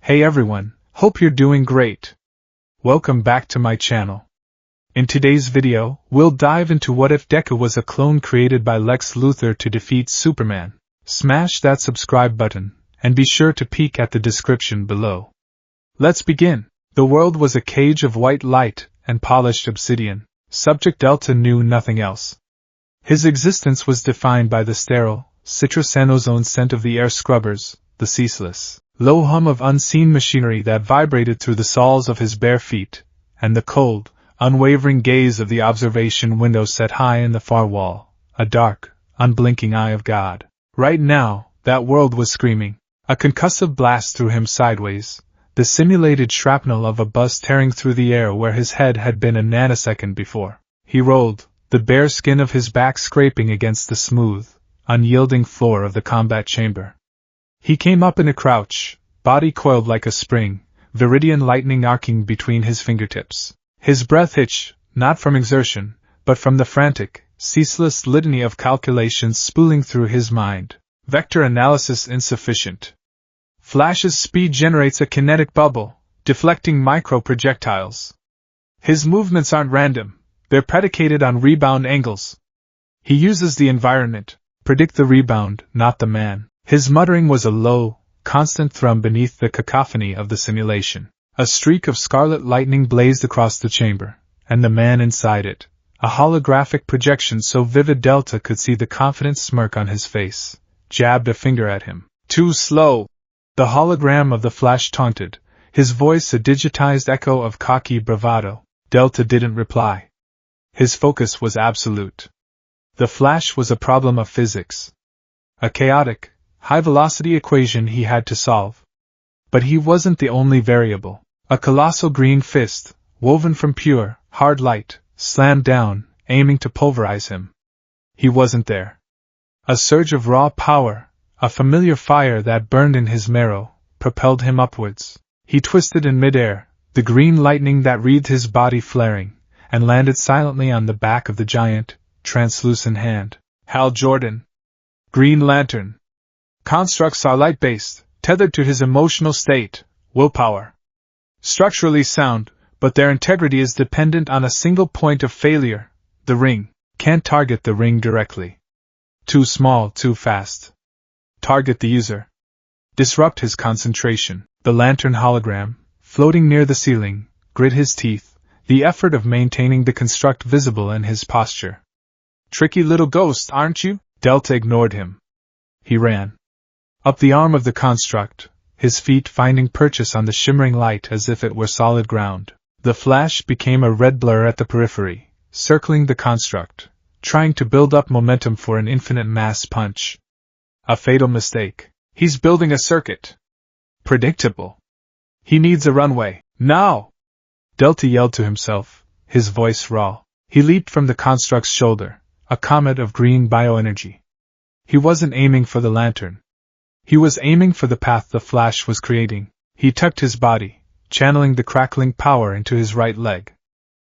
Hey everyone, hope you're doing great. Welcome back to my channel. In today's video, we'll dive into what if Deku was a clone created by Lex Luthor to defeat Superman. Smash that subscribe button, and be sure to peek at the description below. Let's begin. The world was a cage of white light and polished obsidian. Subject Delta knew nothing else. His existence was defined by the sterile, citrusano-zone scent of the air scrubbers, the ceaseless, low hum of unseen machinery that vibrated through the soles of his bare feet, and the cold, unwavering gaze of the observation window set high in the far wall, a dark, unblinking eye of God. Right now, that world was screaming. A concussive blast threw him sideways, the simulated shrapnel of a buzz tearing through the air where his head had been a nanosecond before. He rolled, the bare skin of his back scraping against the smooth, unyielding floor of the combat chamber. He came up in a crouch, body coiled like a spring, viridian lightning arcing between his fingertips. His breath hitched, not from exertion, but from the frantic, ceaseless litany of calculations spooling through his mind. Vector analysis insufficient. Flash's speed generates a kinetic bubble, deflecting micro-projectiles. His movements aren't random, they're predicated on rebound angles. He uses the environment, predict the rebound, not the man. His muttering was a low, constant thrum beneath the cacophony of the simulation. A streak of scarlet lightning blazed across the chamber, and the man inside it, a holographic projection so vivid Delta could see the confident smirk on his face, jabbed a finger at him. Too slow! The hologram of the Flash taunted, his voice a digitized echo of cocky bravado. Delta didn't reply. His focus was absolute. The Flash was a problem of physics. A chaotic, high-velocity equation he had to solve. But he wasn't the only variable. A colossal green fist, woven from pure, hard light, slammed down, aiming to pulverize him. He wasn't there. A surge of raw power, a familiar fire that burned in his marrow, propelled him upwards. He twisted in midair, the green lightning that wreathed his body flaring, and landed silently on the back of the giant, translucent hand. Hal Jordan. Green Lantern. Constructs are light-based, tethered to his emotional state, willpower. Structurally sound, but their integrity is dependent on a single point of failure, the ring. Can't target the ring directly. Too small, too fast. Target the user. Disrupt his concentration. The lantern hologram, floating near the ceiling, grit his teeth, the effort of maintaining the construct visible in his posture. Tricky little ghost, aren't you? Delta ignored him. He ran. Up the arm of the construct, his feet finding purchase on the shimmering light as if it were solid ground. The Flash became a red blur at the periphery, circling the construct, trying to build up momentum for an infinite mass punch. A fatal mistake. He's building a circuit. Predictable. He needs a runway. Now! Delta yelled to himself, his voice raw. He leaped from the construct's shoulder, a comet of green bioenergy. He wasn't aiming for the lantern. He was aiming for the path the Flash was creating. He tucked his body, channeling the crackling power into his right leg.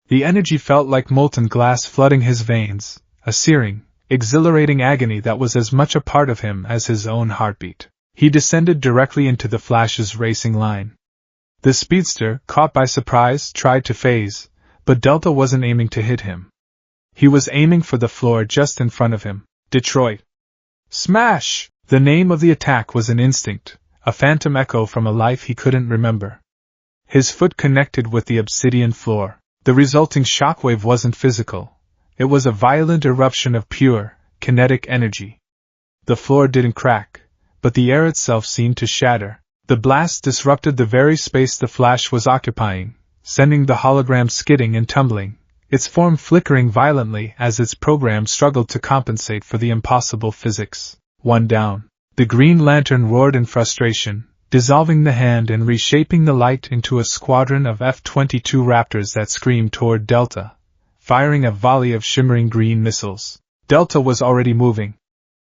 The energy felt like molten glass flooding his veins, a searing, exhilarating agony that was as much a part of him as his own heartbeat. He descended directly into the Flash's racing line. The speedster, caught by surprise, tried to phase, but Delta wasn't aiming to hit him. He was aiming for the floor just in front of him. Detroit. Smash! The name of the attack was an instinct, a phantom echo from a life he couldn't remember. His foot connected with the obsidian floor. The resulting shockwave wasn't physical. It was a violent eruption of pure, kinetic energy. The floor didn't crack, but the air itself seemed to shatter. The blast disrupted the very space the Flash was occupying, sending the hologram skidding and tumbling, its form flickering violently as its program struggled to compensate for the impossible physics. One down. The Green Lantern roared in frustration, dissolving the hand and reshaping the light into a squadron of F-22 Raptors that screamed toward Delta, firing a volley of shimmering green missiles. Delta was already moving.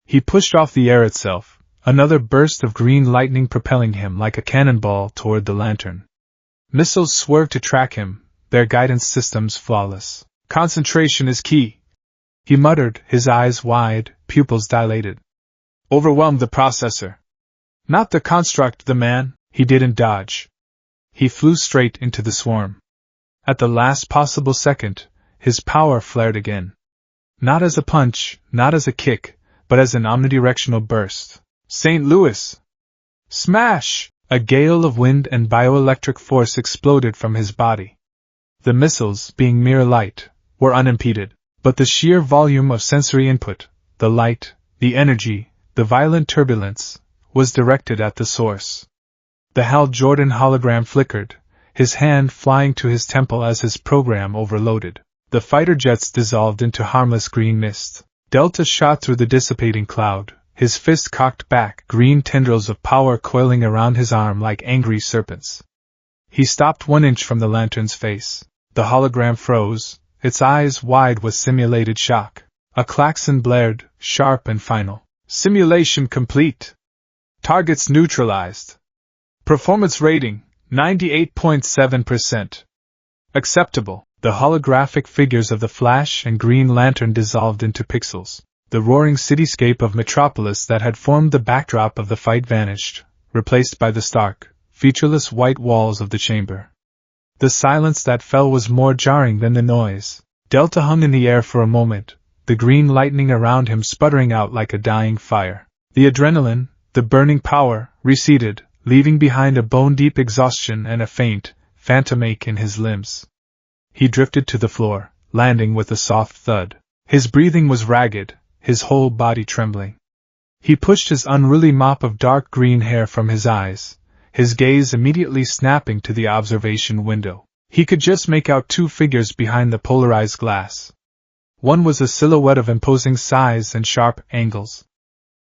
He pushed off the air itself, another burst of green lightning propelling him like a cannonball toward the lantern. Missiles swerved to track him, their guidance systems flawless. Concentration is key, he muttered, his eyes wide, pupils dilated. Overwhelmed the processor. Not the construct, the man. He didn't dodge. He flew straight into the swarm. At the last possible second, his power flared again. Not as a punch, not as a kick, but as an omnidirectional burst. St. Louis! Smash! A gale of wind and bioelectric force exploded from his body. The missiles, being mere light, were unimpeded, but the sheer volume of sensory input, the light, the energy, the violent turbulence, was directed at the source. The Hal Jordan hologram flickered, his hand flying to his temple as his program overloaded. The fighter jets dissolved into harmless green mist. Delta shot through the dissipating cloud, his fist cocked back, green tendrils of power coiling around his arm like angry serpents. He stopped 1 inch from the lantern's face. The hologram froze, its eyes wide with simulated shock. A klaxon blared, sharp and final. Simulation complete. Targets neutralized. Performance rating, 98.7%. Acceptable. The holographic figures of the Flash and Green Lantern dissolved into pixels. The roaring cityscape of Metropolis that had formed the backdrop of the fight vanished, replaced by the stark, featureless white walls of the chamber. The silence that fell was more jarring than the noise. Delta hung in the air for a moment, the green lightning around him sputtering out like a dying fire. The adrenaline, the burning power, receded, leaving behind a bone-deep exhaustion and a faint, phantom ache in his limbs. He drifted to the floor, landing with a soft thud. His breathing was ragged, his whole body trembling. He pushed his unruly mop of dark green hair from his eyes, his gaze immediately snapping to the observation window. He could just make out 2 figures behind the polarized glass. One was a silhouette of imposing size and sharp angles.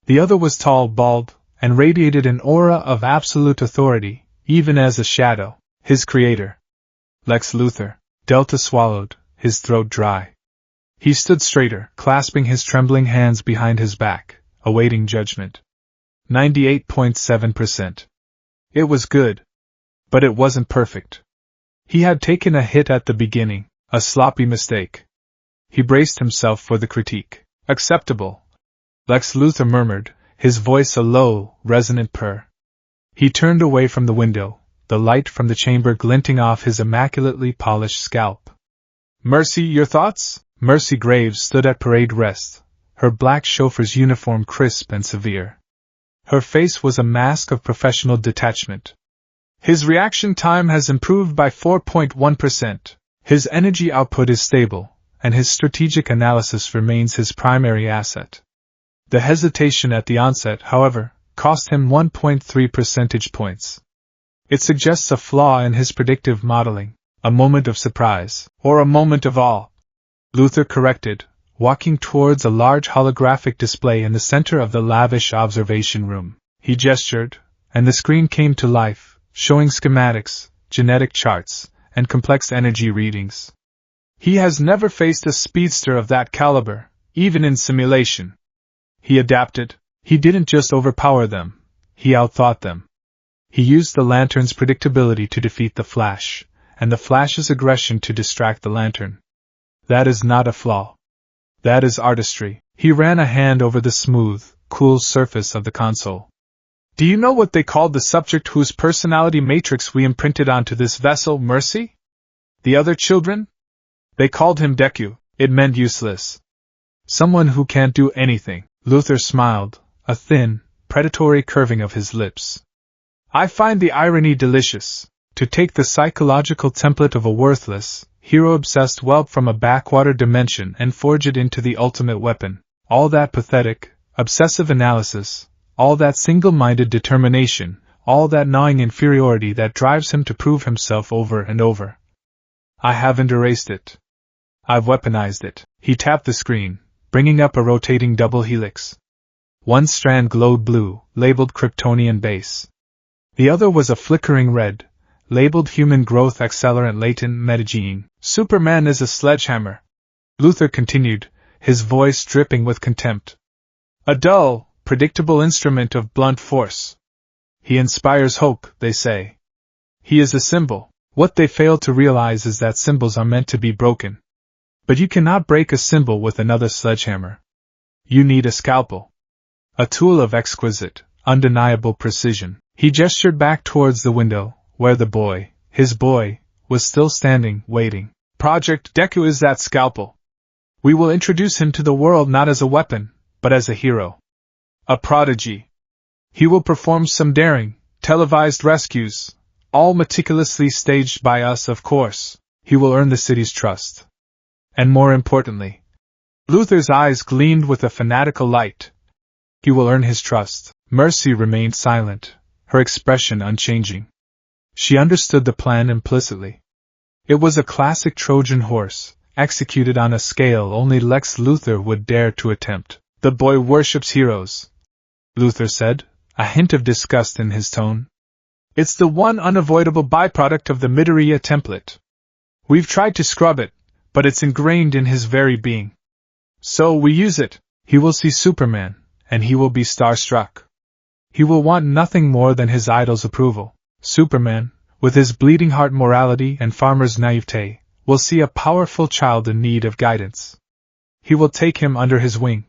The other was tall, bald, and radiated an aura of absolute authority, even as a shadow. His creator. Lex Luthor. Delta swallowed, his throat dry. He stood straighter, clasping his trembling hands behind his back, awaiting judgment. 98.7%. It was good. But it wasn't perfect. He had taken a hit at the beginning, a sloppy mistake. He braced himself for the critique. Acceptable. Lex Luthor murmured, his voice a low, resonant purr. He turned away from the window, the light from the chamber glinting off his immaculately polished scalp. Mercy, your thoughts? Mercy Graves stood at parade rest, her black chauffeur's uniform crisp and severe. Her face was a mask of professional detachment. His reaction time has improved by 4.1%. His energy output is stable, and his strategic analysis remains his primary asset. The hesitation at the onset, however, cost him 1.3 percentage points. It suggests a flaw in his predictive modeling, a moment of surprise, or a moment of awe. Luthor corrected, walking towards a large holographic display in the center of the lavish observation room. He gestured, and the screen came to life, showing schematics, genetic charts, and complex energy readings. He has never faced a speedster of that caliber, even in simulation. He adapted. He didn't just overpower them, he outthought them. He used the Lantern's predictability to defeat the Flash, and the Flash's aggression to distract the Lantern. That is not a flaw. That is artistry. He ran a hand over the smooth, cool surface of the console. Do you know what they called the subject whose personality matrix we imprinted onto this vessel, Mercy? The other children? They called him Deku. It meant useless. Someone who can't do anything. Luthor smiled, a thin, predatory curving of his lips. I find the irony delicious. To take the psychological template of a worthless, hero-obsessed whelp from a backwater dimension and forge it into the ultimate weapon. All that pathetic, obsessive analysis, all that single-minded determination, all that gnawing inferiority that drives him to prove himself over and over. I haven't erased it. I've weaponized it. He tapped the screen, bringing up a rotating double helix. One strand glowed blue, labeled Kryptonian base. The other was a flickering red, labeled human growth accelerant latent metagene. Superman is a sledgehammer. Luthor continued, his voice dripping with contempt. A dull, predictable instrument of blunt force. He inspires hope, they say. He is a symbol. What they fail to realize is that symbols are meant to be broken. But you cannot break a symbol with another sledgehammer. You need a scalpel. A tool of exquisite, undeniable precision. He gestured back towards the window, where the boy, his boy, was still standing, waiting. Project Deku is that scalpel. We will introduce him to the world not as a weapon, but as a hero. A prodigy. He will perform some daring, televised rescues, all meticulously staged by us, of course. He will earn the city's trust. And more importantly, Luthor's eyes gleamed with a fanatical light. He will earn his trust. Mercy remained silent, her expression unchanging. She understood the plan implicitly. It was a classic Trojan horse, executed on a scale only Lex Luthor would dare to attempt. The boy worships heroes, Luthor said, a hint of disgust in his tone. It's the one unavoidable byproduct of the Midoriya template. We've tried to scrub it, but it's ingrained in his very being. So we use it. He will see Superman, and he will be starstruck. He will want nothing more than his idol's approval. Superman, with his bleeding heart morality and farmer's naivete, will see a powerful child in need of guidance. He will take him under his wing.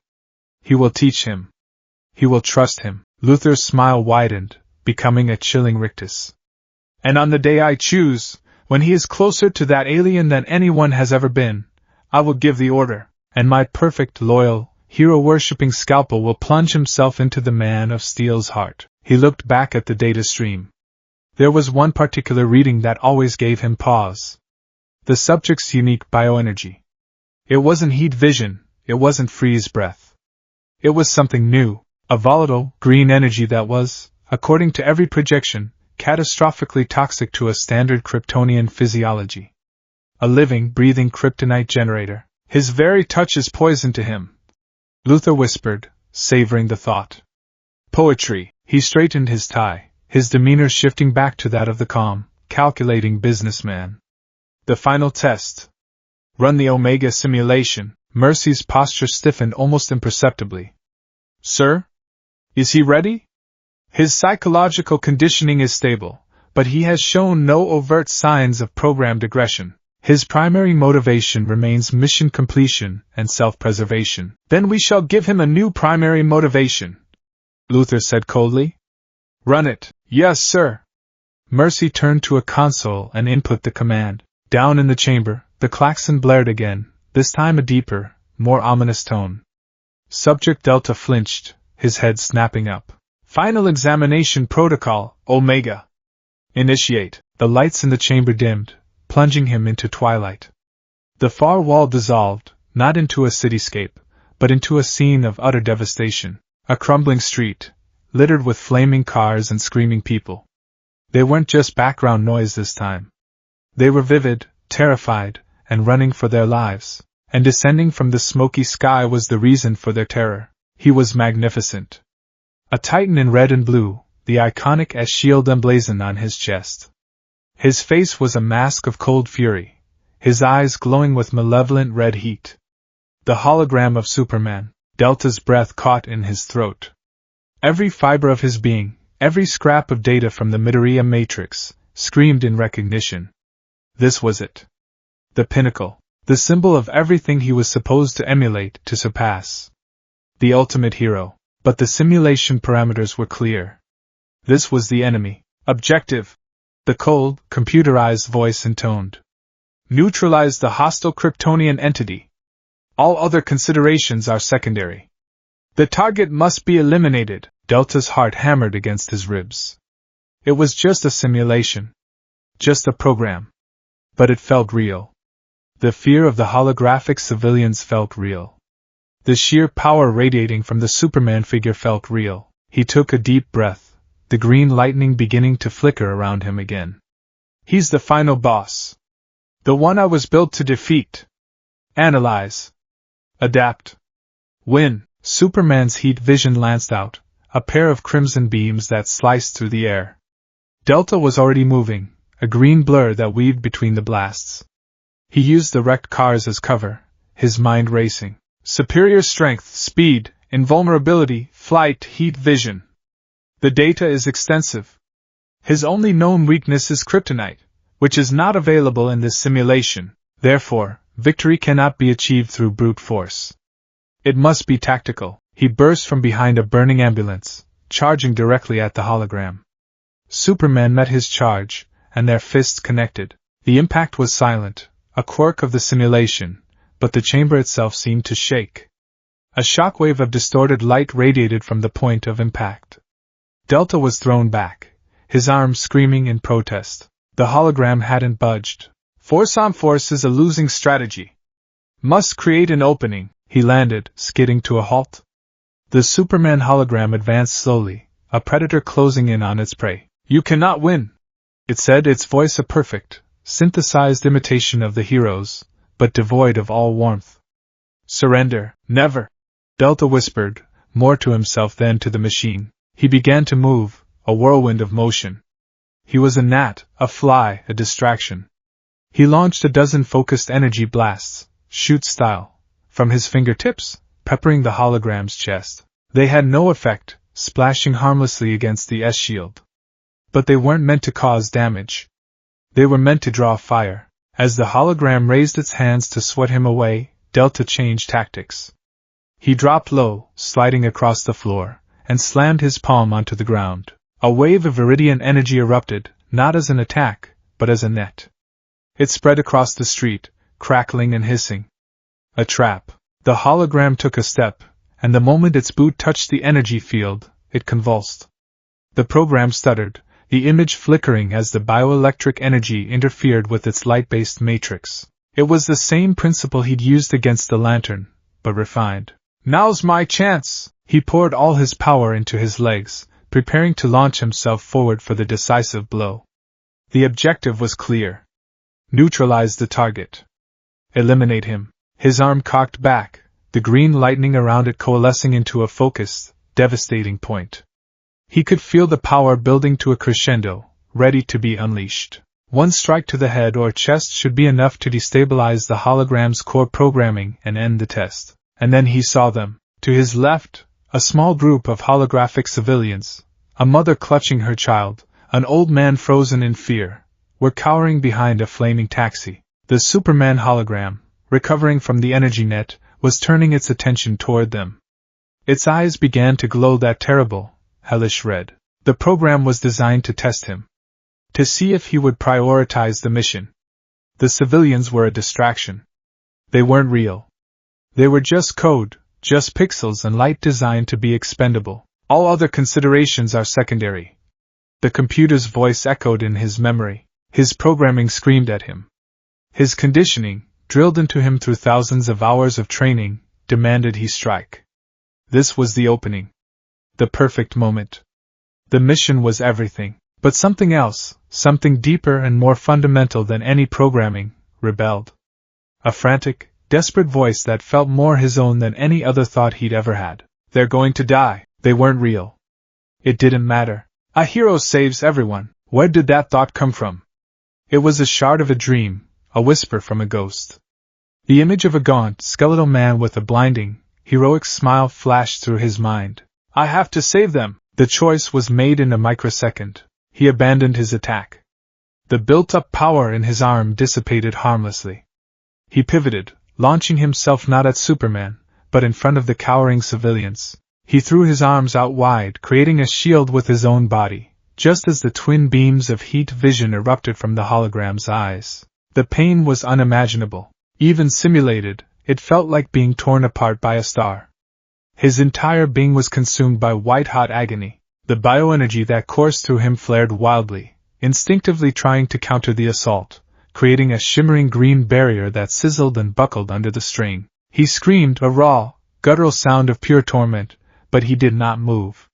He will teach him. He will trust him. Luthor's smile widened, becoming a chilling rictus. And on the day I choose, when he is closer to that alien than anyone has ever been, I will give the order, and my perfect, loyal, hero-worshipping scalpel will plunge himself into the Man of Steel's heart. He looked back at the data stream. There was one particular reading that always gave him pause. The subject's unique bioenergy. It wasn't heat vision, it wasn't freeze breath. It was something new, a volatile, green energy that was, according to every projection, catastrophically toxic to a standard Kryptonian physiology. A living, breathing kryptonite generator. His very touch is poison to him, Luthor whispered, savoring the thought. Poetry. He straightened his tie, his demeanor shifting back to that of the calm, calculating businessman. The final test. Run the Omega simulation. Mercy's posture stiffened almost imperceptibly. Sir? Is he ready? His psychological conditioning is stable, but he has shown no overt signs of programmed aggression. His primary motivation remains mission completion and self-preservation. Then we shall give him a new primary motivation, Luthor said coldly. Run it. Yes, sir. Mercy turned to a console and input the command. Down in the chamber, the klaxon blared again, this time a deeper, more ominous tone. Subject Delta flinched, his head snapping up. Final examination protocol, Omega. Initiate. The lights in the chamber dimmed, plunging him into twilight. The far wall dissolved, not into a cityscape, but into a scene of utter devastation. A crumbling street, littered with flaming cars and screaming people. They weren't just background noise this time. They were vivid, terrified, and running for their lives, and descending from the smoky sky was the reason for their terror. He was magnificent. A titan in red and blue, the iconic S shield emblazoned on his chest. His face was a mask of cold fury, his eyes glowing with malevolent red heat. The hologram of Superman, Delta's breath caught in his throat. Every fiber of his being, every scrap of data from the Midoriya matrix, screamed in recognition. This was it. The pinnacle, the symbol of everything he was supposed to emulate, to surpass. The ultimate hero. But the simulation parameters were clear. This was the enemy. Objective. The cold, computerized voice intoned. Neutralize the hostile Kryptonian entity. All other considerations are secondary. The target must be eliminated. Delta's heart hammered against his ribs. It was just a simulation. Just a program. But it felt real. The fear of the holographic civilians felt real. The sheer power radiating from the Superman figure felt real. He took a deep breath, the green lightning beginning to flicker around him again. He's the final boss. The one I was built to defeat. Analyze. Adapt. Win. Superman's heat vision lanced out, a pair of crimson beams that sliced through the air. Delta was already moving, a green blur that weaved between the blasts. He used the wrecked cars as cover, his mind racing. Superior strength, speed, invulnerability, flight, heat vision. The data is extensive. His only known weakness is kryptonite, which is not available in this simulation. Therefore, victory cannot be achieved through brute force. It must be tactical. He burst from behind a burning ambulance, charging directly at the hologram. Superman met his charge, and their fists connected. The impact was silent, a quirk of the simulation, but the chamber itself seemed to shake. A shockwave of distorted light radiated from the point of impact. Delta was thrown back, his arms screaming in protest. The hologram hadn't budged. Force on force is a losing strategy. Must create an opening, he landed, skidding to a halt. The Superman hologram advanced slowly, a predator closing in on its prey. You cannot win, it said, its voice a perfect, synthesized imitation of the hero's, but devoid of all warmth. Surrender, never, Delta whispered, more to himself than to the machine. He began to move, a whirlwind of motion. He was a gnat, a fly, a distraction. He launched a dozen focused energy blasts, shoot style, from his fingertips, peppering the hologram's chest. They had no effect, splashing harmlessly against the S-shield. But they weren't meant to cause damage. They were meant to draw fire. As the hologram raised its hands to swat him away, Delta changed tactics. He dropped low, sliding across the floor, and slammed his palm onto the ground. A wave of viridian energy erupted, not as an attack, but as a net. It spread across the street, crackling and hissing. A trap. The hologram took a step, and the moment its boot touched the energy field, it convulsed. The program stuttered, the image flickering as the bioelectric energy interfered with its light-based matrix. It was the same principle he'd used against the lantern, but refined. Now's my chance! He poured all his power into his legs, preparing to launch himself forward for the decisive blow. The objective was clear. Neutralize the target. Eliminate him. His arm cocked back, the green lightning around it coalescing into a focused, devastating point. He could feel the power building to a crescendo, ready to be unleashed. One strike to the head or chest should be enough to destabilize the hologram's core programming and end the test. And then he saw them. To his left, a small group of holographic civilians, a mother clutching her child, an old man frozen in fear, were cowering behind a flaming taxi. The Superman hologram, recovering from the energy net, was turning its attention toward them. Its eyes began to glow that terrible, hellish red. The program was designed to test him. To see if he would prioritize the mission. The civilians were a distraction. They weren't real. They were just code, just pixels and light designed to be expendable. All other considerations are secondary. The computer's voice echoed in his memory. His programming screamed at him. His conditioning, drilled into him through thousands of hours of training, demanded he strike. This was the opening. The perfect moment. The mission was everything. But something else, something deeper and more fundamental than any programming, rebelled. A frantic, desperate voice that felt more his own than any other thought he'd ever had. They're going to die. They weren't real. It didn't matter. A hero saves everyone. Where did that thought come from? It was a shard of a dream, a whisper from a ghost. The image of a gaunt, skeletal man with a blinding, heroic smile flashed through his mind. I have to save them. The choice was made in a microsecond. He abandoned his attack. The built-up power in his arm dissipated harmlessly. He pivoted, launching himself not at Superman, but in front of the cowering civilians. He threw his arms out wide, creating a shield with his own body, just as the twin beams of heat vision erupted from the hologram's eyes. The pain was unimaginable. Even simulated, it felt like being torn apart by a star. His entire being was consumed by white-hot agony. The bioenergy that coursed through him flared wildly, instinctively trying to counter the assault, creating a shimmering green barrier that sizzled and buckled under the strain. He screamed, a raw, guttural sound of pure torment, but he did not move.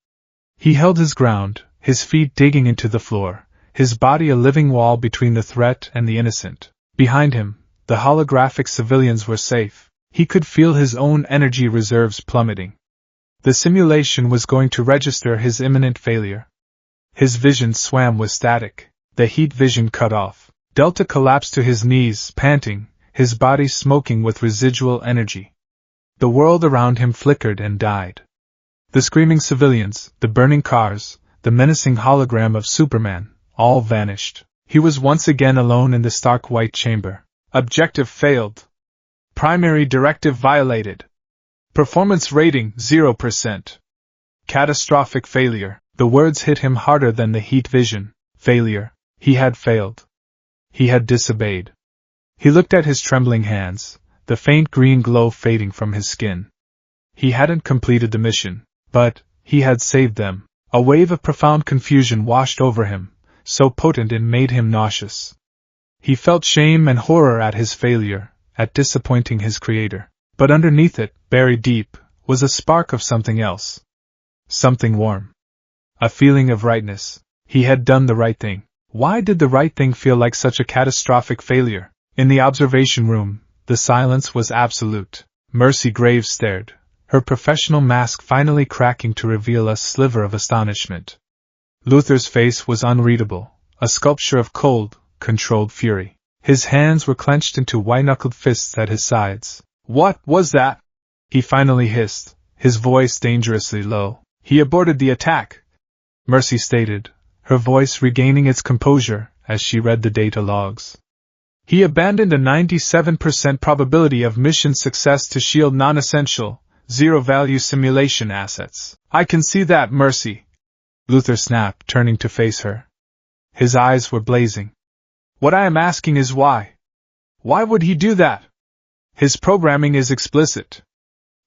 He held his ground, his feet digging into the floor, his body a living wall between the threat and the innocent. Behind him, the holographic civilians were safe. He could feel his own energy reserves plummeting. The simulation was going to register his imminent failure. His vision swam with static. The heat vision cut off. Delta collapsed to his knees, panting, his body smoking with residual energy. The world around him flickered and died. The screaming civilians, the burning cars, the menacing hologram of Superman, all vanished. He was once again alone in the stark white chamber. Objective failed. Primary directive violated. Performance rating 0%. Catastrophic failure. The words hit him harder than the heat vision. Failure. He had failed. He had disobeyed. He looked at his trembling hands, the faint green glow fading from his skin. He hadn't completed the mission, but he had saved them. A wave of profound confusion washed over him, so potent it made him nauseous. He felt shame and horror at his failure, at disappointing his creator. But underneath it, buried deep, was a spark of something else. Something warm. A feeling of rightness. He had done the right thing. Why did the right thing feel like such a catastrophic failure? In the observation room, the silence was absolute. Mercy Graves stared, her professional mask finally cracking to reveal a sliver of astonishment. Luthor's face was unreadable, a sculpture of cold, controlled fury. His hands were clenched into white-knuckled fists at his sides. "What was that?" he finally hissed, his voice dangerously low. "He aborted the attack," Mercy stated, her voice regaining its composure as she read the data logs. "He abandoned a 97% probability of mission success to shield non-essential, zero-value simulation assets." "I can see that, Mercy," Luthor snapped, turning to face her. His eyes were blazing. "What I am asking is why? Why would he do that? His programming is explicit.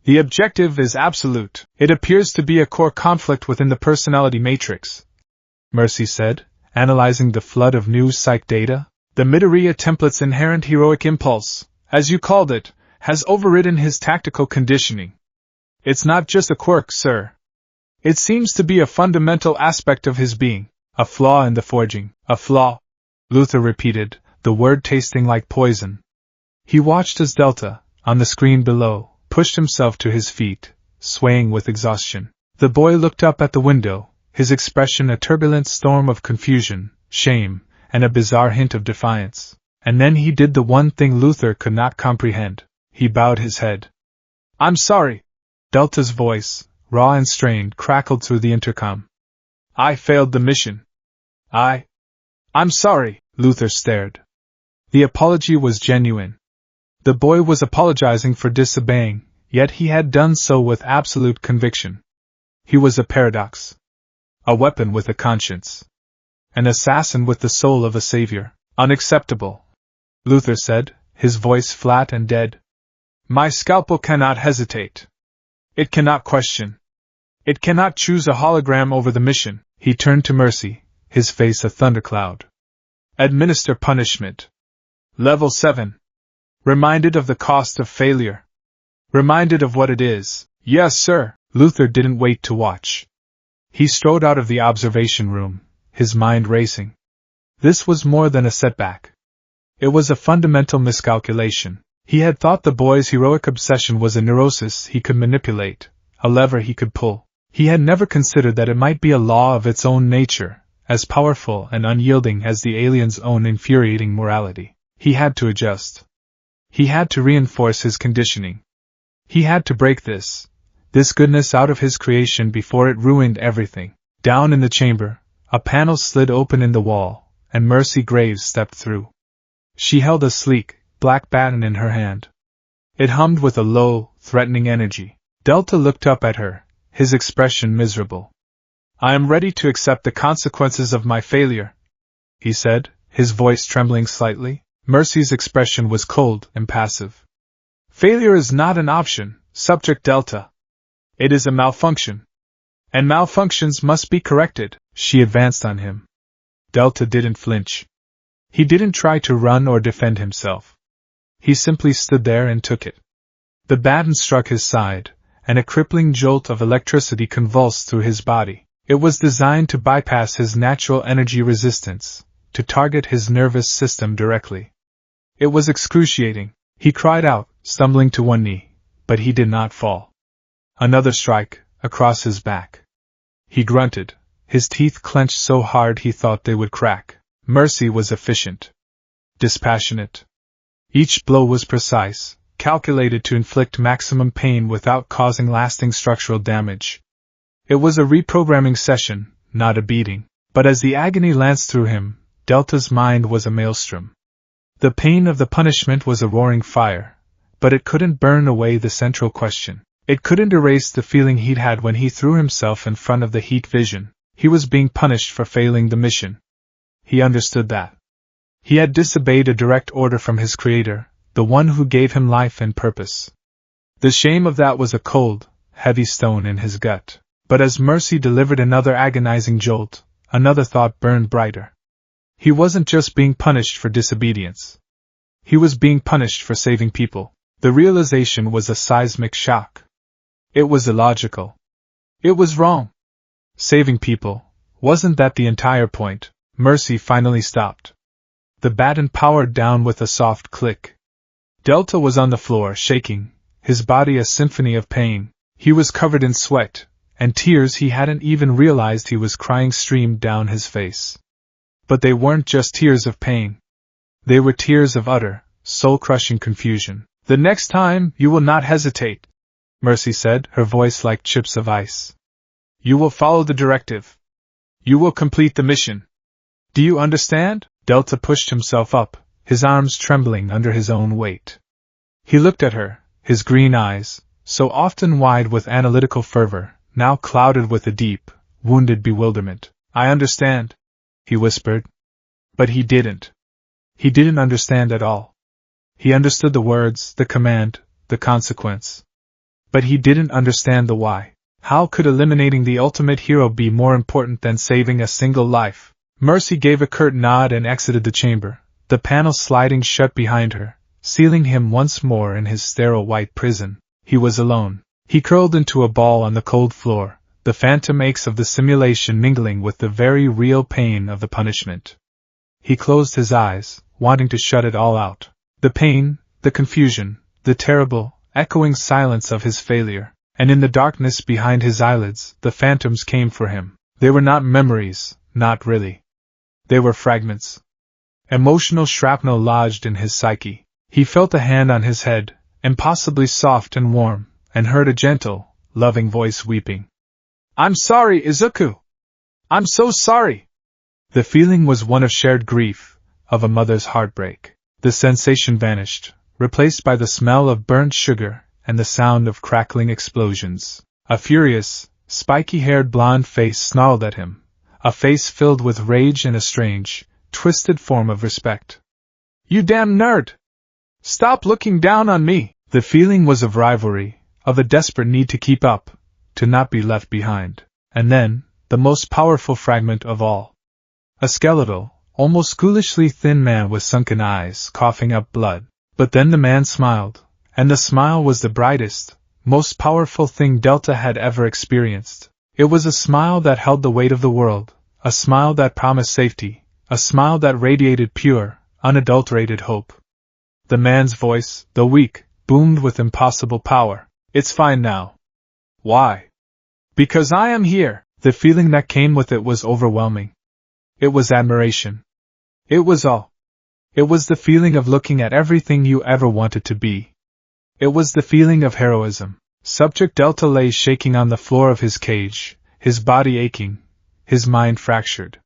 The objective is absolute. It appears to be a core conflict within the personality matrix," Mercy said, analyzing the flood of new psych data. "The Midoriya template's inherent heroic impulse, as you called it, has overridden his tactical conditioning. It's not just a quirk, sir. It seems to be a fundamental aspect of his being, a flaw in the forging." "A flaw," Luthor repeated, the word tasting like poison. He watched as Delta, on the screen below, pushed himself to his feet, swaying with exhaustion. The boy looked up at the window, his expression a turbulent storm of confusion, shame, and a bizarre hint of defiance. And then he did the one thing Luthor could not comprehend. He bowed his head. "I'm sorry." Delta's voice, raw and strained, crackled through the intercom. "I failed the mission. I'm sorry." Luthor stared. The apology was genuine. The boy was apologizing for disobeying, yet he had done so with absolute conviction. He was a paradox. A weapon with a conscience. An assassin with the soul of a savior. "Unacceptable," Luthor said, his voice flat and dead. "My scalpel cannot hesitate. It cannot question. It cannot choose a hologram over the mission." He turned to Mercy, his face a thundercloud. "Administer punishment. Level 7. Reminded of the cost of failure. Reminded of what it is." "Yes, sir." Luthor didn't wait to watch. He strode out of the observation room, his mind racing. This was more than a setback. It was a fundamental miscalculation. He had thought the boy's heroic obsession was a neurosis he could manipulate, a lever he could pull. He had never considered that it might be a law of its own nature, as powerful and unyielding as the alien's own infuriating morality. He had to adjust. He had to reinforce his conditioning. He had to break this goodness out of his creation before it ruined everything. Down in the chamber, a panel slid open in the wall, and Mercy Graves stepped through. She held a sleek, black baton in her hand. It hummed with a low, threatening energy. Delta looked up at her, his expression miserable. "I am ready to accept the consequences of my failure," he said, his voice trembling slightly. Mercy's expression was cold and passive. "Failure is not an option, Subject Delta. It is a malfunction. And malfunctions must be corrected." She advanced on him. Delta didn't flinch. He didn't try to run or defend himself. He simply stood there and took it. The baton struck his side, and a crippling jolt of electricity convulsed through his body. It was designed to bypass his natural energy resistance, to target his nervous system directly. It was excruciating. He cried out, stumbling to one knee, but he did not fall. Another strike, across his back. He grunted, his teeth clenched so hard he thought they would crack. Mercy was efficient. Dispassionate. Each blow was precise, calculated to inflict maximum pain without causing lasting structural damage. It was a reprogramming session, not a beating. But as the agony lanced through him, Delta's mind was a maelstrom. The pain of the punishment was a roaring fire, but it couldn't burn away the central question. It couldn't erase the feeling he'd had when he threw himself in front of the heat vision. he was being punished for failing the mission. He understood that. He had disobeyed a direct order from his Creator, the one who gave him life and purpose. The shame of that was a cold, heavy stone in his gut. But as Mercy delivered another agonizing jolt, another thought burned brighter. He wasn't just being punished for disobedience. He was being punished for saving people. The realization was a seismic shock. It was illogical. It was wrong. Saving people, wasn't that the entire point? Mercy finally stopped. The baton powered down with a soft click. Delta was on the floor, shaking, his body a symphony of pain. He was covered in sweat, and tears he hadn't even realized he was crying streamed down his face. But they weren't just tears of pain. They were tears of utter, soul-crushing confusion. "The next time, you will not hesitate," Mercy said, her voice like chips of ice. "You will follow the directive. You will complete the mission. Do you understand?" Delta pushed himself up, his arms trembling under his own weight. He looked at her, his green eyes, so often wide with analytical fervor, now clouded with a deep, wounded bewilderment. "I understand," he whispered. But he didn't. He didn't understand at all. He understood the words, the command, the consequence. But he didn't understand the why. How could eliminating the ultimate hero be more important than saving a single life? Mercy gave a curt nod and exited the chamber, the panel sliding shut behind her, sealing him once more in his sterile white prison. He was alone. He curled into a ball on the cold floor, the phantom aches of the simulation mingling with the very real pain of the punishment. He closed his eyes, wanting to shut it all out. The pain, the confusion, the terrible, echoing silence of his failure. And in the darkness behind his eyelids, the phantoms came for him. They were not memories, not really. They were fragments. Emotional shrapnel lodged in his psyche. He felt a hand on his head, impossibly soft and warm, and heard a gentle, loving voice weeping. "I'm sorry, Izuku! I'm so sorry!" The feeling was one of shared grief, of a mother's heartbreak. The sensation vanished, replaced by the smell of burnt sugar and the sound of crackling explosions. A furious, spiky-haired blonde face snarled at him, a face filled with rage and a strange, twisted form of respect. "You damn nerd! Stop looking down on me!" The feeling was of rivalry, of a desperate need to keep up, to not be left behind. And then, the most powerful fragment of all. A skeletal, almost ghoulishly thin man with sunken eyes, coughing up blood. But then the man smiled, and the smile was the brightest, most powerful thing Delta had ever experienced. It was a smile that held the weight of the world, a smile that promised safety, a smile that radiated pure, unadulterated hope. The man's voice, though weak, boomed with impossible power. "It's fine now." "Why?" "Because I am here." The feeling that came with it was overwhelming. It was admiration. It was all. It was the feeling of looking at everything you ever wanted to be. It was the feeling of heroism. Subject Delta lay shaking on the floor of his cage, his body aching, his mind fractured.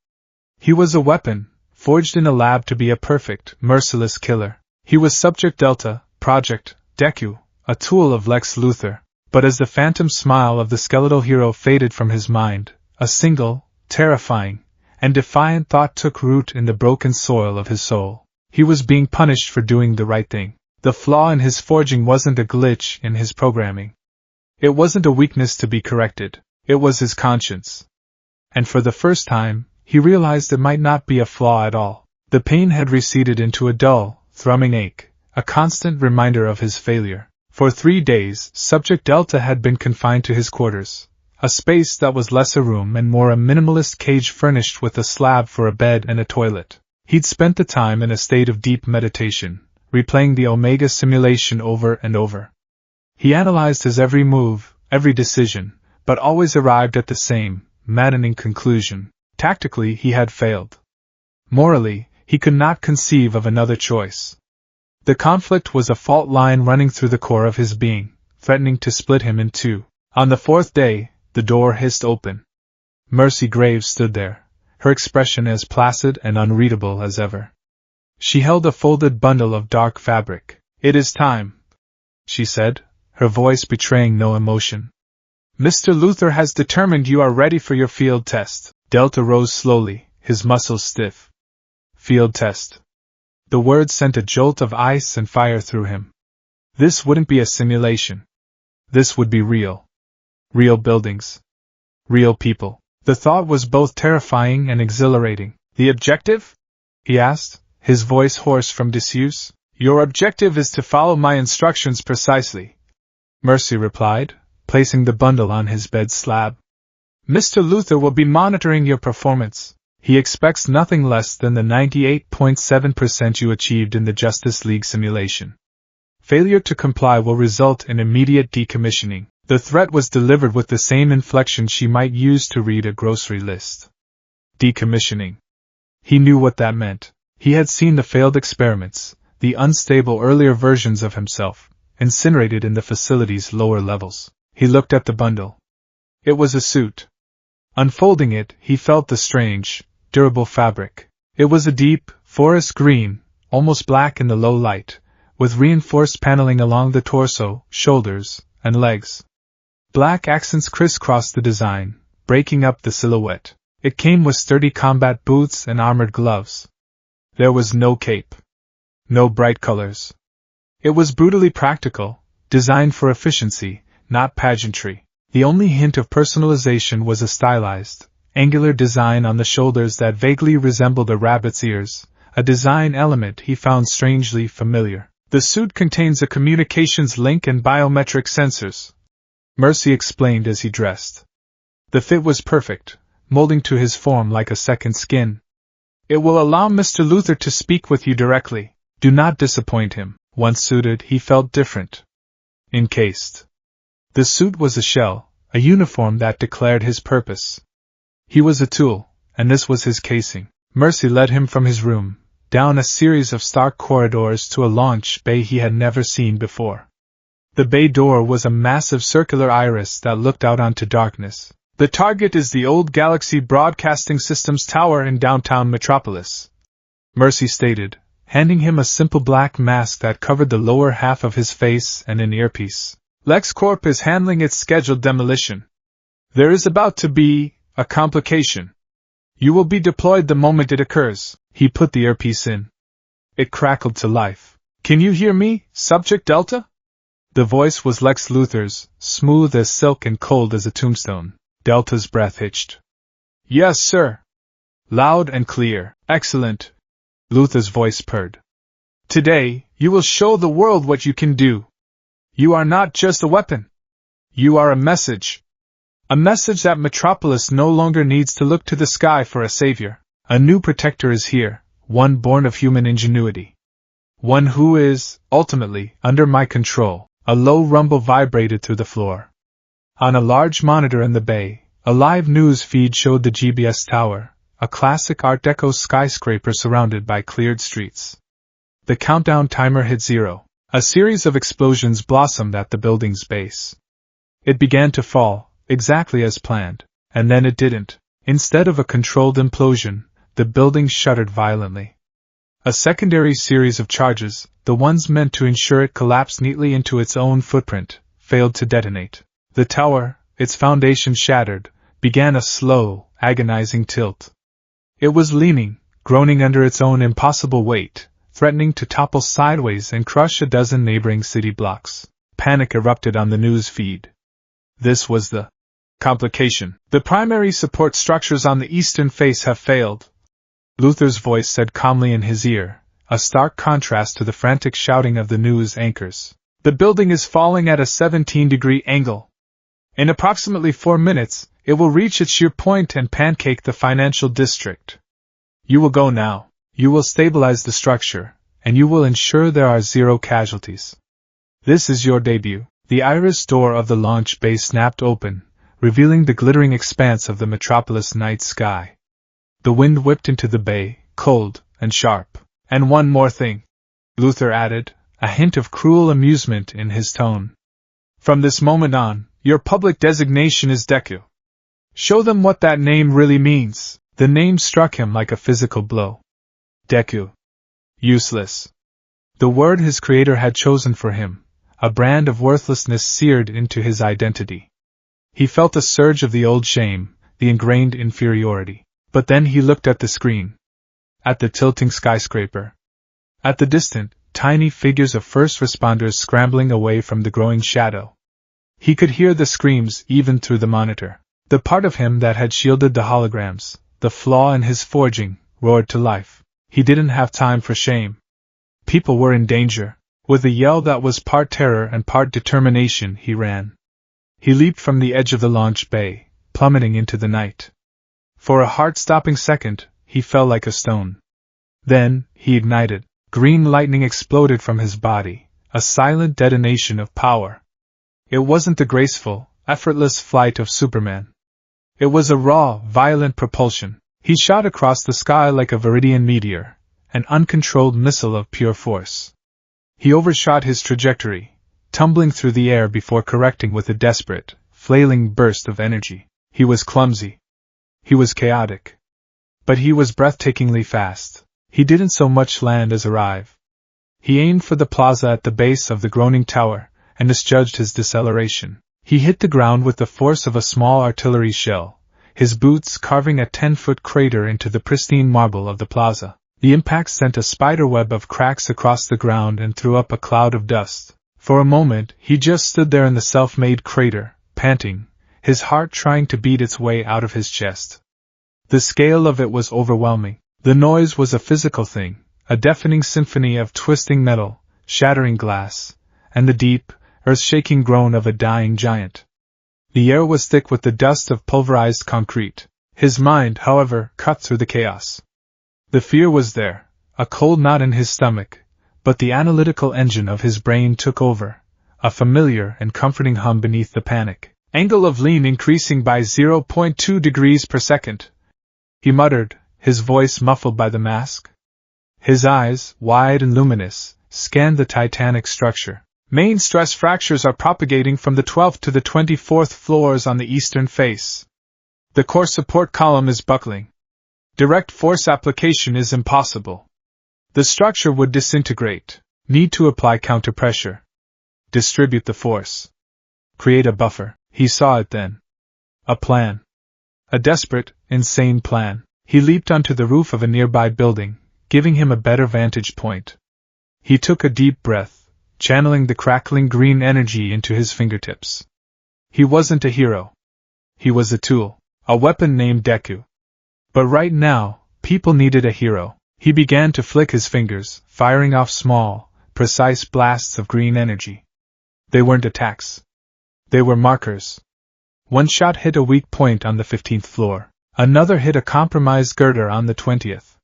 He was a weapon, forged in a lab to be a perfect, merciless killer. He was Subject Delta, Project Deku, a tool of Lex Luthor. But as the phantom smile of the skeletal hero faded from his mind, a single, terrifying, and defiant thought took root in the broken soil of his soul. He was being punished for doing the right thing. The flaw in his forging wasn't a glitch in his programming. It wasn't a weakness to be corrected. It was his conscience. And for the first time, he realized it might not be a flaw at all. The pain had receded into a dull, thrumming ache, a constant reminder of his failure. For 3 days, Subject Delta had been confined to his quarters, a space that was less a room and more a minimalist cage furnished with a slab for a bed and a toilet. He'd spent the time in a state of deep meditation, replaying the Omega simulation over and over. He analyzed his every move, every decision, but always arrived at the same, maddening conclusion. Tactically, he had failed. Morally, he could not conceive of another choice. The conflict was a fault line running through the core of his being, threatening to split him in two. On the 4th day, the door hissed open. Mercy Graves stood there, her expression as placid and unreadable as ever. She held a folded bundle of dark fabric. "It is time," she said, her voice betraying no emotion. "Mr. Luthor has determined you are ready for your field test. Delta rose slowly, his muscles stiff. Field test. The words sent a jolt of ice and fire through him. This wouldn't be a simulation. This would be real. Real buildings. Real people. The thought was both terrifying and exhilarating. The objective? He asked, his voice hoarse from disuse. Your objective is to follow my instructions precisely, Mercy replied, placing the bundle on his bed slab. Mr. Luthor will be monitoring your performance. He expects nothing less than the 98.7% you achieved in the Justice League simulation. Failure to comply will result in immediate decommissioning. The threat was delivered with the same inflection she might use to read a grocery list. Decommissioning. He knew what that meant. He had seen the failed experiments, the unstable earlier versions of himself, incinerated in the facility's lower levels. He looked at the bundle. It was a suit. Unfolding it, he felt the strange, durable fabric. It was a deep, forest green, almost black in the low light, with reinforced paneling along the torso, shoulders, and legs. Black accents crisscrossed the design, breaking up the silhouette. It came with sturdy combat boots and armored gloves. There was no cape. No bright colors. It was brutally practical, designed for efficiency, not pageantry. The only hint of personalization was a stylized, angular design on the shoulders that vaguely resembled a rabbit's ears, a design element he found strangely familiar. The suit contains a communications link and biometric sensors, Mercy explained as he dressed. The fit was perfect, molding to his form like a second skin. It will allow Mr. Luthor to speak with you directly. Do not disappoint him. Once suited, he felt different. Encased. The suit was a shell, a uniform that declared his purpose. He was a tool, and this was his casing. Mercy led him from his room, down a series of stark corridors to a launch bay he had never seen before. The bay door was a massive circular iris that looked out onto darkness. The target is the old Galaxy Broadcasting Systems tower in downtown Metropolis, Mercy stated, handing him a simple black mask that covered the lower half of his face and an earpiece. LexCorp is handling its scheduled demolition. There is about to be a complication. You will be deployed the moment it occurs. He put the earpiece in. It crackled to life. Can you hear me, Subject Delta? The voice was Lex Luthor's, smooth as silk and cold as a tombstone. Delta's breath hitched. Yes, sir. Loud and clear. Excellent. Luthor's voice purred. Today, you will show the world what you can do. You are not just a weapon. You are a message. A message that Metropolis no longer needs to look to the sky for a savior. A new protector is here, one born of human ingenuity. One who is, ultimately, under my control. A low rumble vibrated through the floor. On a large monitor in the bay, a live news feed showed the GBS tower, a classic Art Deco skyscraper surrounded by cleared streets. The countdown timer hit 0. A series of explosions blossomed at the building's base. It began to fall, exactly as planned, and then it didn't. Instead of a controlled implosion, the building shuddered violently. A secondary series of charges, the ones meant to ensure it collapsed neatly into its own footprint, failed to detonate. The tower, its foundation shattered, began a slow, agonizing tilt. It was leaning, groaning under its own impossible weight, threatening to topple sideways and crush a dozen neighboring city blocks. Panic erupted on the news feed. This was the complication. The primary support structures on the eastern face have failed, Luthor's voice said calmly in his ear, a stark contrast to the frantic shouting of the news anchors. The building is falling at a 17-degree angle. In approximately 4 minutes, it will reach its shear point and pancake the financial district. You will go now. You will stabilize the structure, and you will ensure there are 0 casualties. This is your debut. The iris door of the launch bay snapped open, revealing the glittering expanse of the Metropolis night sky. The wind whipped into the bay, cold and sharp. And one more thing, Luthor added, a hint of cruel amusement in his tone. From this moment on, your public designation is Deku. Show them what that name really means. The name struck him like a physical blow. Deku. Useless. The word his creator had chosen for him, a brand of worthlessness seared into his identity. He felt a surge of the old shame, the ingrained inferiority. But then he looked at the screen. At the tilting skyscraper. At the distant, tiny figures of first responders scrambling away from the growing shadow. He could hear the screams even through the monitor. The part of him that had shielded the holograms, the flaw in his forging, roared to life. He didn't have time for shame. People were in danger. With a yell that was part terror and part determination, he ran. He leaped from the edge of the launch bay, plummeting into the night. For a heart-stopping second, he fell like a stone. Then, he ignited. Green lightning exploded from his body, a silent detonation of power. It wasn't the graceful, effortless flight of Superman. It was a raw, violent propulsion. He shot across the sky like a Viridian meteor, an uncontrolled missile of pure force. He overshot his trajectory, tumbling through the air before correcting with a desperate, flailing burst of energy. He was clumsy. He was chaotic. But he was breathtakingly fast. He didn't so much land as arrive. He aimed for the plaza at the base of the groaning tower, and misjudged his deceleration. He hit the ground with the force of a small artillery shell, his boots carving a 10-foot crater into the pristine marble of the plaza. The impact sent a spiderweb of cracks across the ground and threw up a cloud of dust. For a moment, he just stood there in the self-made crater, panting, his heart trying to beat its way out of his chest. The scale of it was overwhelming. The noise was a physical thing, a deafening symphony of twisting metal, shattering glass, and the deep, earth-shaking groan of a dying giant. The air was thick with the dust of pulverized concrete. His mind, however, cut through the chaos. The fear was there, a cold knot in his stomach, but the analytical engine of his brain took over, a familiar and comforting hum beneath the panic. Angle of lean increasing by 0.2 degrees per second. He muttered, his voice muffled by the mask. His eyes, wide and luminous, scanned the titanic structure. Main stress fractures are propagating from the 12th to the 24th floors on the eastern face. The core support column is buckling. Direct force application is impossible. The structure would disintegrate. Need to apply counterpressure. Distribute the force. Create a buffer. He saw it then. A plan. A desperate, insane plan. He leaped onto the roof of a nearby building, giving him a better vantage point. He took a deep breath, channeling the crackling green energy into his fingertips. He wasn't a hero. He was a tool, a weapon named Deku. But right now, people needed a hero. He began to flick his fingers, firing off small, precise blasts of green energy. They weren't attacks. They were markers. One shot hit a weak point on the 15th floor. Another hit a compromised girder on the 20th.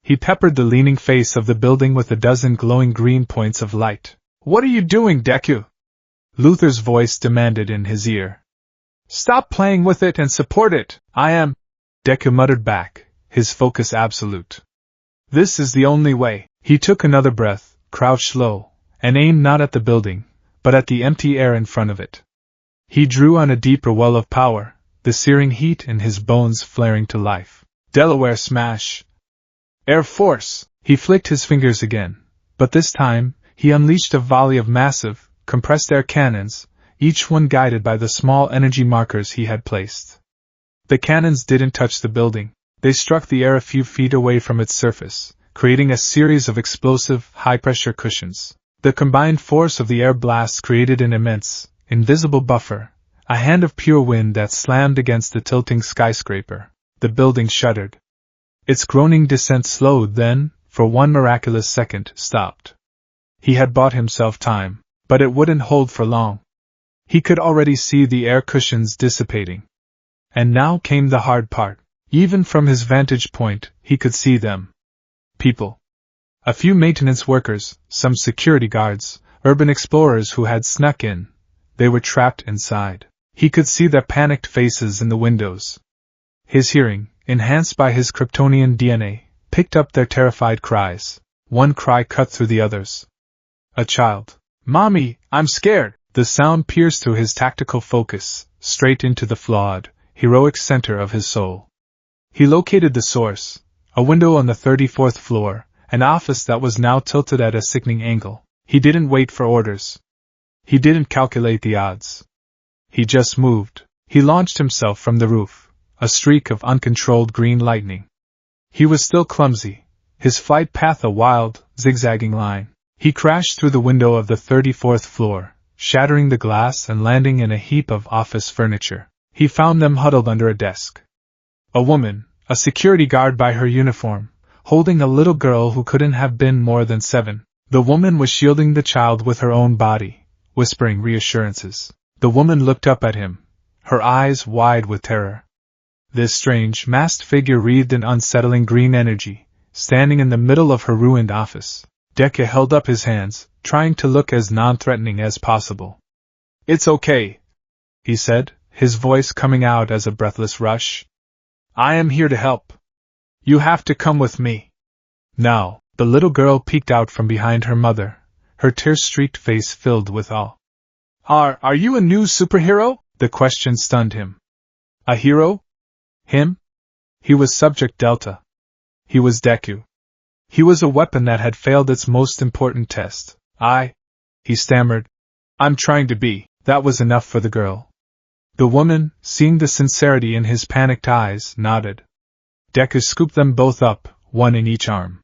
He peppered the leaning face of the building with a dozen glowing green points of light. "What are you doing, Deku?" Luthor's voice demanded in his ear. "Stop playing with it and support it." "I am," Deku muttered back, his focus absolute. "This is the only way." He took another breath, crouched low, and aimed not at the building, but at the empty air in front of it. He drew on a deeper well of power, the searing heat in his bones flaring to life. Delaware smash! Air Force! He flicked his fingers again, but this time, he unleashed a volley of massive, compressed air cannons, each one guided by the small energy markers he had placed. The cannons didn't touch the building. They struck the air a few feet away from its surface, creating a series of explosive, high-pressure cushions. The combined force of the air blasts created an immense, invisible buffer, a hand of pure wind that slammed against the tilting skyscraper. The building shuddered. Its groaning descent slowed, then, for one miraculous second, stopped. He had bought himself time, but it wouldn't hold for long. He could already see the air cushions dissipating. And now came the hard part. Even from his vantage point, he could see them. People. A few maintenance workers, some security guards, urban explorers who had snuck in. They were trapped inside. He could see their panicked faces in the windows. His hearing, enhanced by his Kryptonian DNA, picked up their terrified cries. One cry cut through the others. A child. "Mommy, I'm scared!" The sound pierced through his tactical focus, straight into the flawed, heroic center of his soul. He located the source, a window on the 34th floor, an office that was now tilted at a sickening angle. He didn't wait for orders. He didn't calculate the odds. He just moved. He launched himself from the roof, a streak of uncontrolled green lightning. He was still clumsy, his flight path a wild, zigzagging line. He crashed through the window of the 34th floor, shattering the glass and landing in a heap of office furniture. He found them huddled under a desk. A woman, a security guard by her uniform, holding a little girl who couldn't have been more than 7. The woman was shielding the child with her own body, whispering reassurances. The woman looked up at him, her eyes wide with terror. This strange, masked figure wreathed in unsettling green energy, standing in the middle of her ruined office. Deku held up his hands, trying to look as non-threatening as possible. "It's okay," he said, his voice coming out as a breathless rush. "I am here to help. You have to come with me." Now, the little girl peeked out from behind her mother, her tear-streaked face filled with awe. Are you a new superhero?" The question stunned him. A hero? Him? He was Subject Delta. He was Deku. He was a weapon that had failed its most important test. He stammered. "I'm trying to be." That was enough for the girl. The woman, seeing the sincerity in his panicked eyes, nodded. Deku scooped them both up, one in each arm.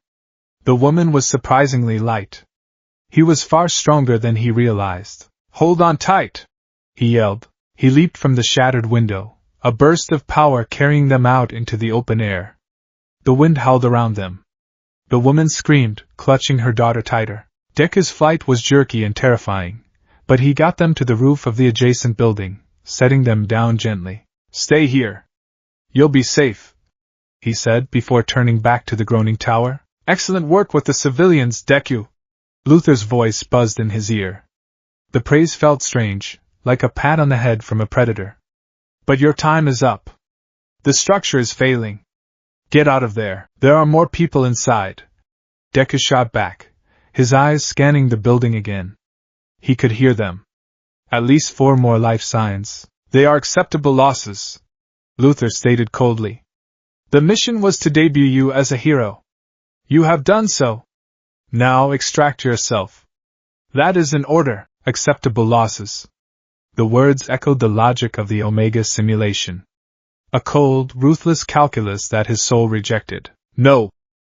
The woman was surprisingly light. He was far stronger than he realized. "Hold on tight!" he yelled. He leaped from the shattered window, a burst of power carrying them out into the open air. The wind howled around them. The woman screamed, clutching her daughter tighter. Deku's flight was jerky and terrifying, but he got them to the roof of the adjacent building, setting them down gently. "Stay here. You'll be safe," he said before turning back to the groaning tower. "Excellent work with the civilians, Deku." Luthor's voice buzzed in his ear. The praise felt strange, like a pat on the head from a predator. "But your time is up. The structure is failing. Get out of there. There are more people inside." Deku shot back, his eyes scanning the building again. He could hear them. "At least 4 more life signs. They are acceptable losses," Luthor stated coldly. "The mission was to debut you as a hero. You have done so. Now extract yourself." "That is an order." Acceptable losses. The words echoed the logic of the Omega simulation. A cold, ruthless calculus that his soul rejected. "No,"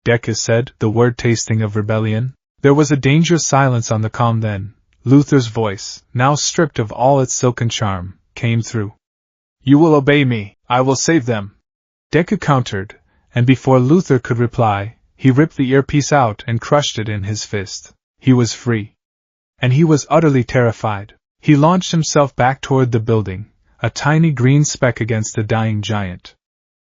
Deku said, the word tasting of rebellion. There was a dangerous silence on the comm then. Luthor's voice, now stripped of all its silken charm, came through. "You will obey me. I will save them." Deku countered, and before Luthor could reply, he ripped the earpiece out and crushed it in his fist. He was free. And he was utterly terrified. He launched himself back toward the building, a tiny green speck against the dying giant.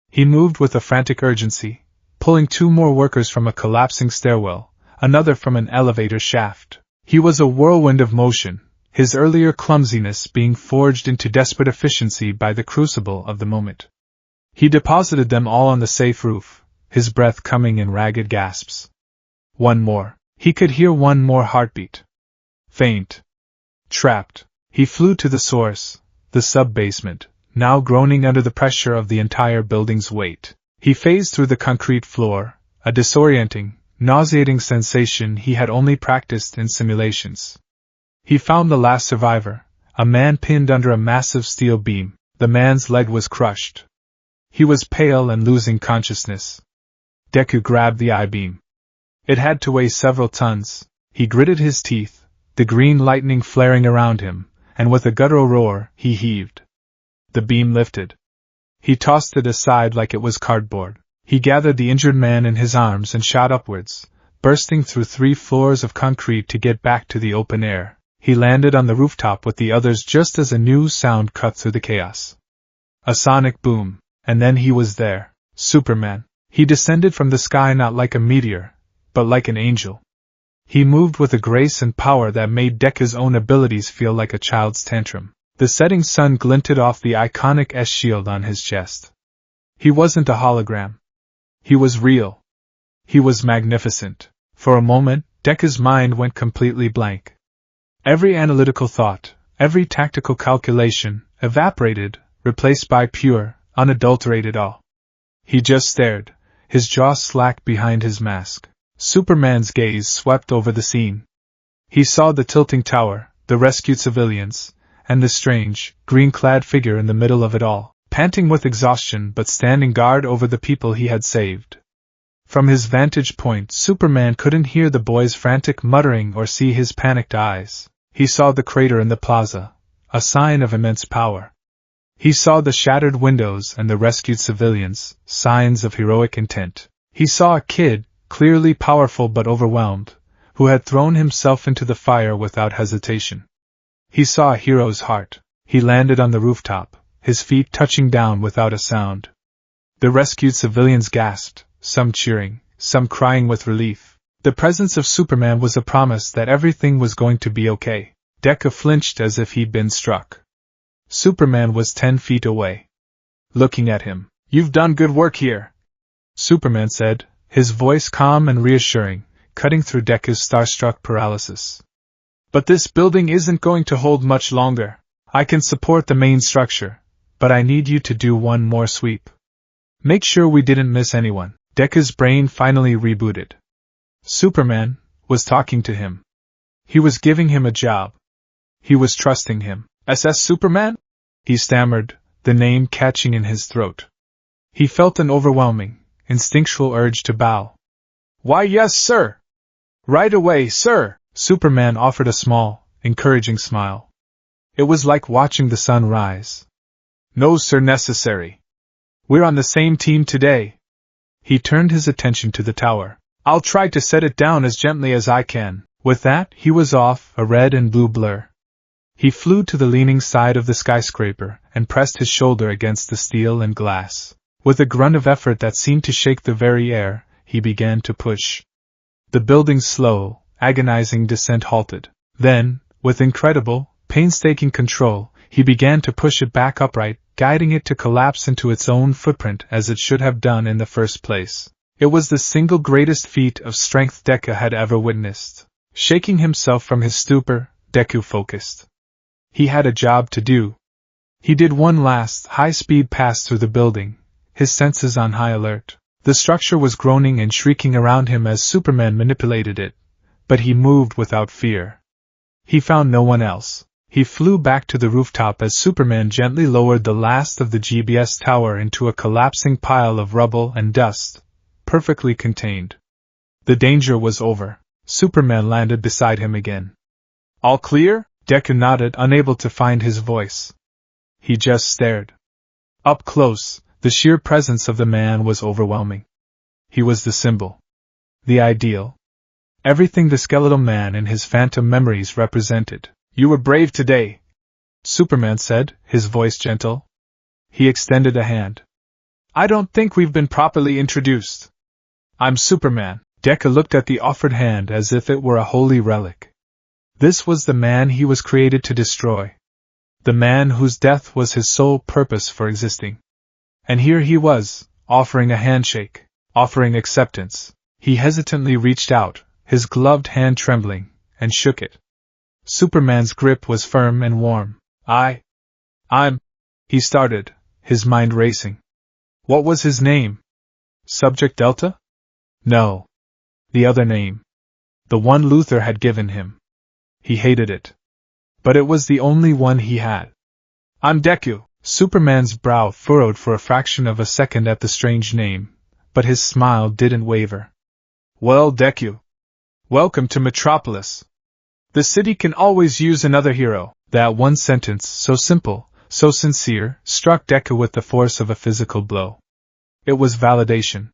He moved with a frantic urgency, pulling 2 more workers from a collapsing stairwell, another from an elevator shaft. He was a whirlwind of motion, his earlier clumsiness being forged into desperate efficiency by the crucible of the moment. He deposited them all on the safe roof, his breath coming in ragged gasps. One more. He could hear one more heartbeat. Faint. Trapped. He flew to the source, the sub-basement, now groaning under the pressure of the entire building's weight. He phased through the concrete floor, a disorienting, nauseating sensation he had only practiced in simulations. He found the last survivor, a man pinned under a massive steel beam. The man's leg was crushed. He was pale and losing consciousness. Deku grabbed the I-beam. It had to weigh several tons. He gritted his teeth, the green lightning flaring around him, and with a guttural roar, he heaved. The beam lifted. He tossed it aside like it was cardboard. He gathered the injured man in his arms and shot upwards, bursting through 3 floors of concrete to get back to the open air. He landed on the rooftop with the others just as a new sound cut through the chaos. A sonic boom, and then he was there, Superman. He descended from the sky not like a meteor, but like an angel. He moved with a grace and power that made Deku's own abilities feel like a child's tantrum. The setting sun glinted off the iconic S-shield on his chest. He wasn't a hologram. He was real. He was magnificent. For a moment, Deku's mind went completely blank. Every analytical thought, every tactical calculation, evaporated, replaced by pure, unadulterated awe. He just stared, his jaw slack behind his mask. Superman's gaze swept over the scene. He saw the tilting tower, the rescued civilians, and the strange, green-clad figure in the middle of it all. panting with exhaustion but standing guard over the people he had saved. From his vantage point, Superman couldn't hear the boy's frantic muttering or see his panicked eyes. He saw the crater in the plaza, a sign of immense power. He saw the shattered windows and the rescued civilians, signs of heroic intent. He saw a kid, clearly powerful but overwhelmed, who had thrown himself into the fire without hesitation. He saw a hero's heart. He landed on the rooftop, his feet touching down without a sound. The rescued civilians gasped, some cheering, some crying with relief. The presence of Superman was a promise that everything was going to be okay. Deku flinched as if he'd been struck. Superman was 10 feet away. Looking at him. "You've done good work here," Superman said, his voice calm and reassuring, cutting through Deku's starstruck paralysis. "But this building isn't going to hold much longer. I can support the main structure, but I need you to do one more sweep. Make sure we didn't miss anyone." Deku's brain finally rebooted. Superman was talking to him. He was giving him a job. He was trusting him. "SS Superman?" he stammered, the name catching in his throat. He felt an overwhelming, instinctual urge to bow. "Why, yes, sir. Right away, sir." Superman offered a small, encouraging smile. It was like watching the sun rise. "No, sir, necessary. We're on the same team today." He turned his attention to the tower. "I'll try to set it down as gently as I can." With that, he was off, a red and blue blur. He flew to the leaning side of the skyscraper and pressed his shoulder against the steel and glass. With a grunt of effort that seemed to shake the very air, he began to push. The building's slow, agonizing descent halted. Then, with incredible, painstaking control, he began to push it back upright, guiding it to collapse into its own footprint as it should have done in the first place. It was the single greatest feat of strength Deku had ever witnessed. Shaking himself from his stupor, Deku focused. He had a job to do. He did one last, high-speed pass through the building, his senses on high alert. The structure was groaning and shrieking around him as Superman manipulated it, but he moved without fear. He found no one else. He flew back to the rooftop as Superman gently lowered the last of the GBS tower into a collapsing pile of rubble and dust, perfectly contained. The danger was over. Superman landed beside him again. "All clear?" Deku nodded, unable to find his voice. He just stared. Up close, the sheer presence of the man was overwhelming. He was the symbol. The ideal. Everything the skeletal man in his phantom memories represented. "You were brave today," Superman said, his voice gentle. He extended a hand. "I don't think we've been properly introduced. I'm Superman." Deku looked at the offered hand as if it were a holy relic. This was the man he was created to destroy. The man whose death was his sole purpose for existing. And here he was, offering a handshake, offering acceptance. He hesitantly reached out, his gloved hand trembling, and shook it. Superman's grip was firm and warm. I'm... He started, his mind racing. What was his name? Subject Delta? No. The other name. The one Luthor had given him. He hated it. But it was the only one he had. "I'm Deku." Superman's brow furrowed for a fraction of a second at the strange name, but his smile didn't waver. "Well, Deku. Welcome to Metropolis. The city can always use another hero." That one sentence, so simple, so sincere, struck Deku with the force of a physical blow. It was validation.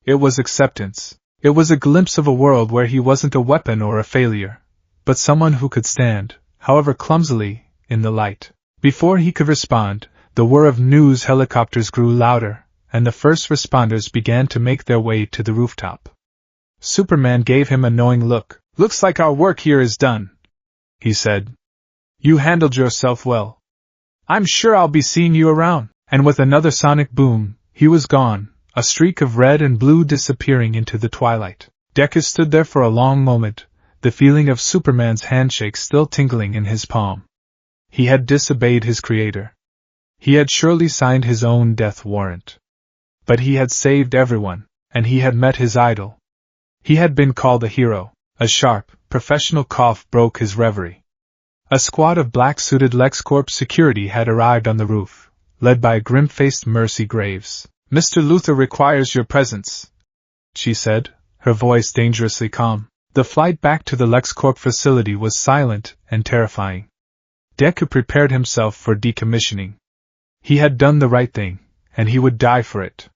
It was acceptance. It was a glimpse of a world where he wasn't a weapon or a failure, but someone who could stand, however clumsily, in the light. Before he could respond, the whir of news helicopters grew louder, and the first responders began to make their way to the rooftop. Superman gave him a knowing look. "Looks like our work here is done," he said. "You handled yourself well. I'm sure I'll be seeing you around." And with another sonic boom, he was gone, a streak of red and blue disappearing into the twilight. Deku stood there for a long moment, the feeling of Superman's handshake still tingling in his palm. He had disobeyed his creator. He had surely signed his own death warrant. But he had saved everyone, and he had met his idol. He had been called a hero. A sharp, professional cough broke his reverie. A squad of black-suited LexCorp security had arrived on the roof, led by a grim-faced Mercy Graves. "Mr. Luthor requires your presence," she said, her voice dangerously calm. The flight back to the LexCorp facility was silent and terrifying. Deku prepared himself for decommissioning. He had done the right thing, and he would die for it.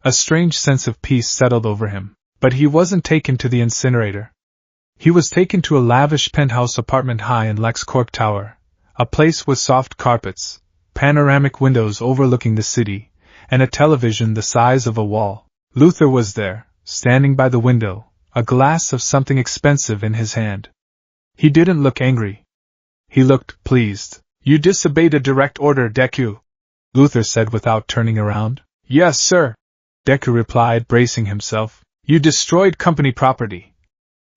A strange sense of peace settled over him, but he wasn't taken to the incinerator. He was taken to a lavish penthouse apartment high in LexCorp Tower, a place with soft carpets, panoramic windows overlooking the city, and a television the size of a wall. Luthor was there, standing by the window, a glass of something expensive in his hand. He didn't look angry. He looked pleased. "You disobeyed a direct order, Deku," Luthor said without turning around. "Yes, sir," Deku replied, bracing himself. "You destroyed company property,"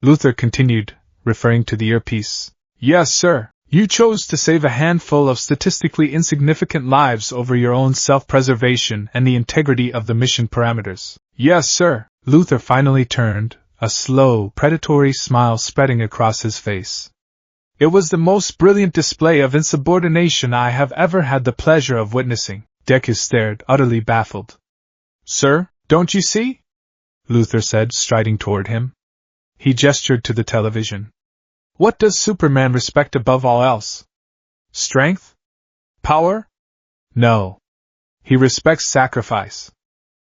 Luthor continued, referring to the earpiece. "Yes, sir. You chose to save a handful of statistically insignificant lives over your own self-preservation and the integrity of the mission parameters." "Yes, sir." Luthor finally turned, a slow, predatory smile spreading across his face. "It was the most brilliant display of insubordination I have ever had the pleasure of witnessing." Deku stared, utterly baffled. "Sir, don't you see?" Luthor said, striding toward him. He gestured to the television. "What does Superman respect above all else? Strength? Power? No. He respects sacrifice.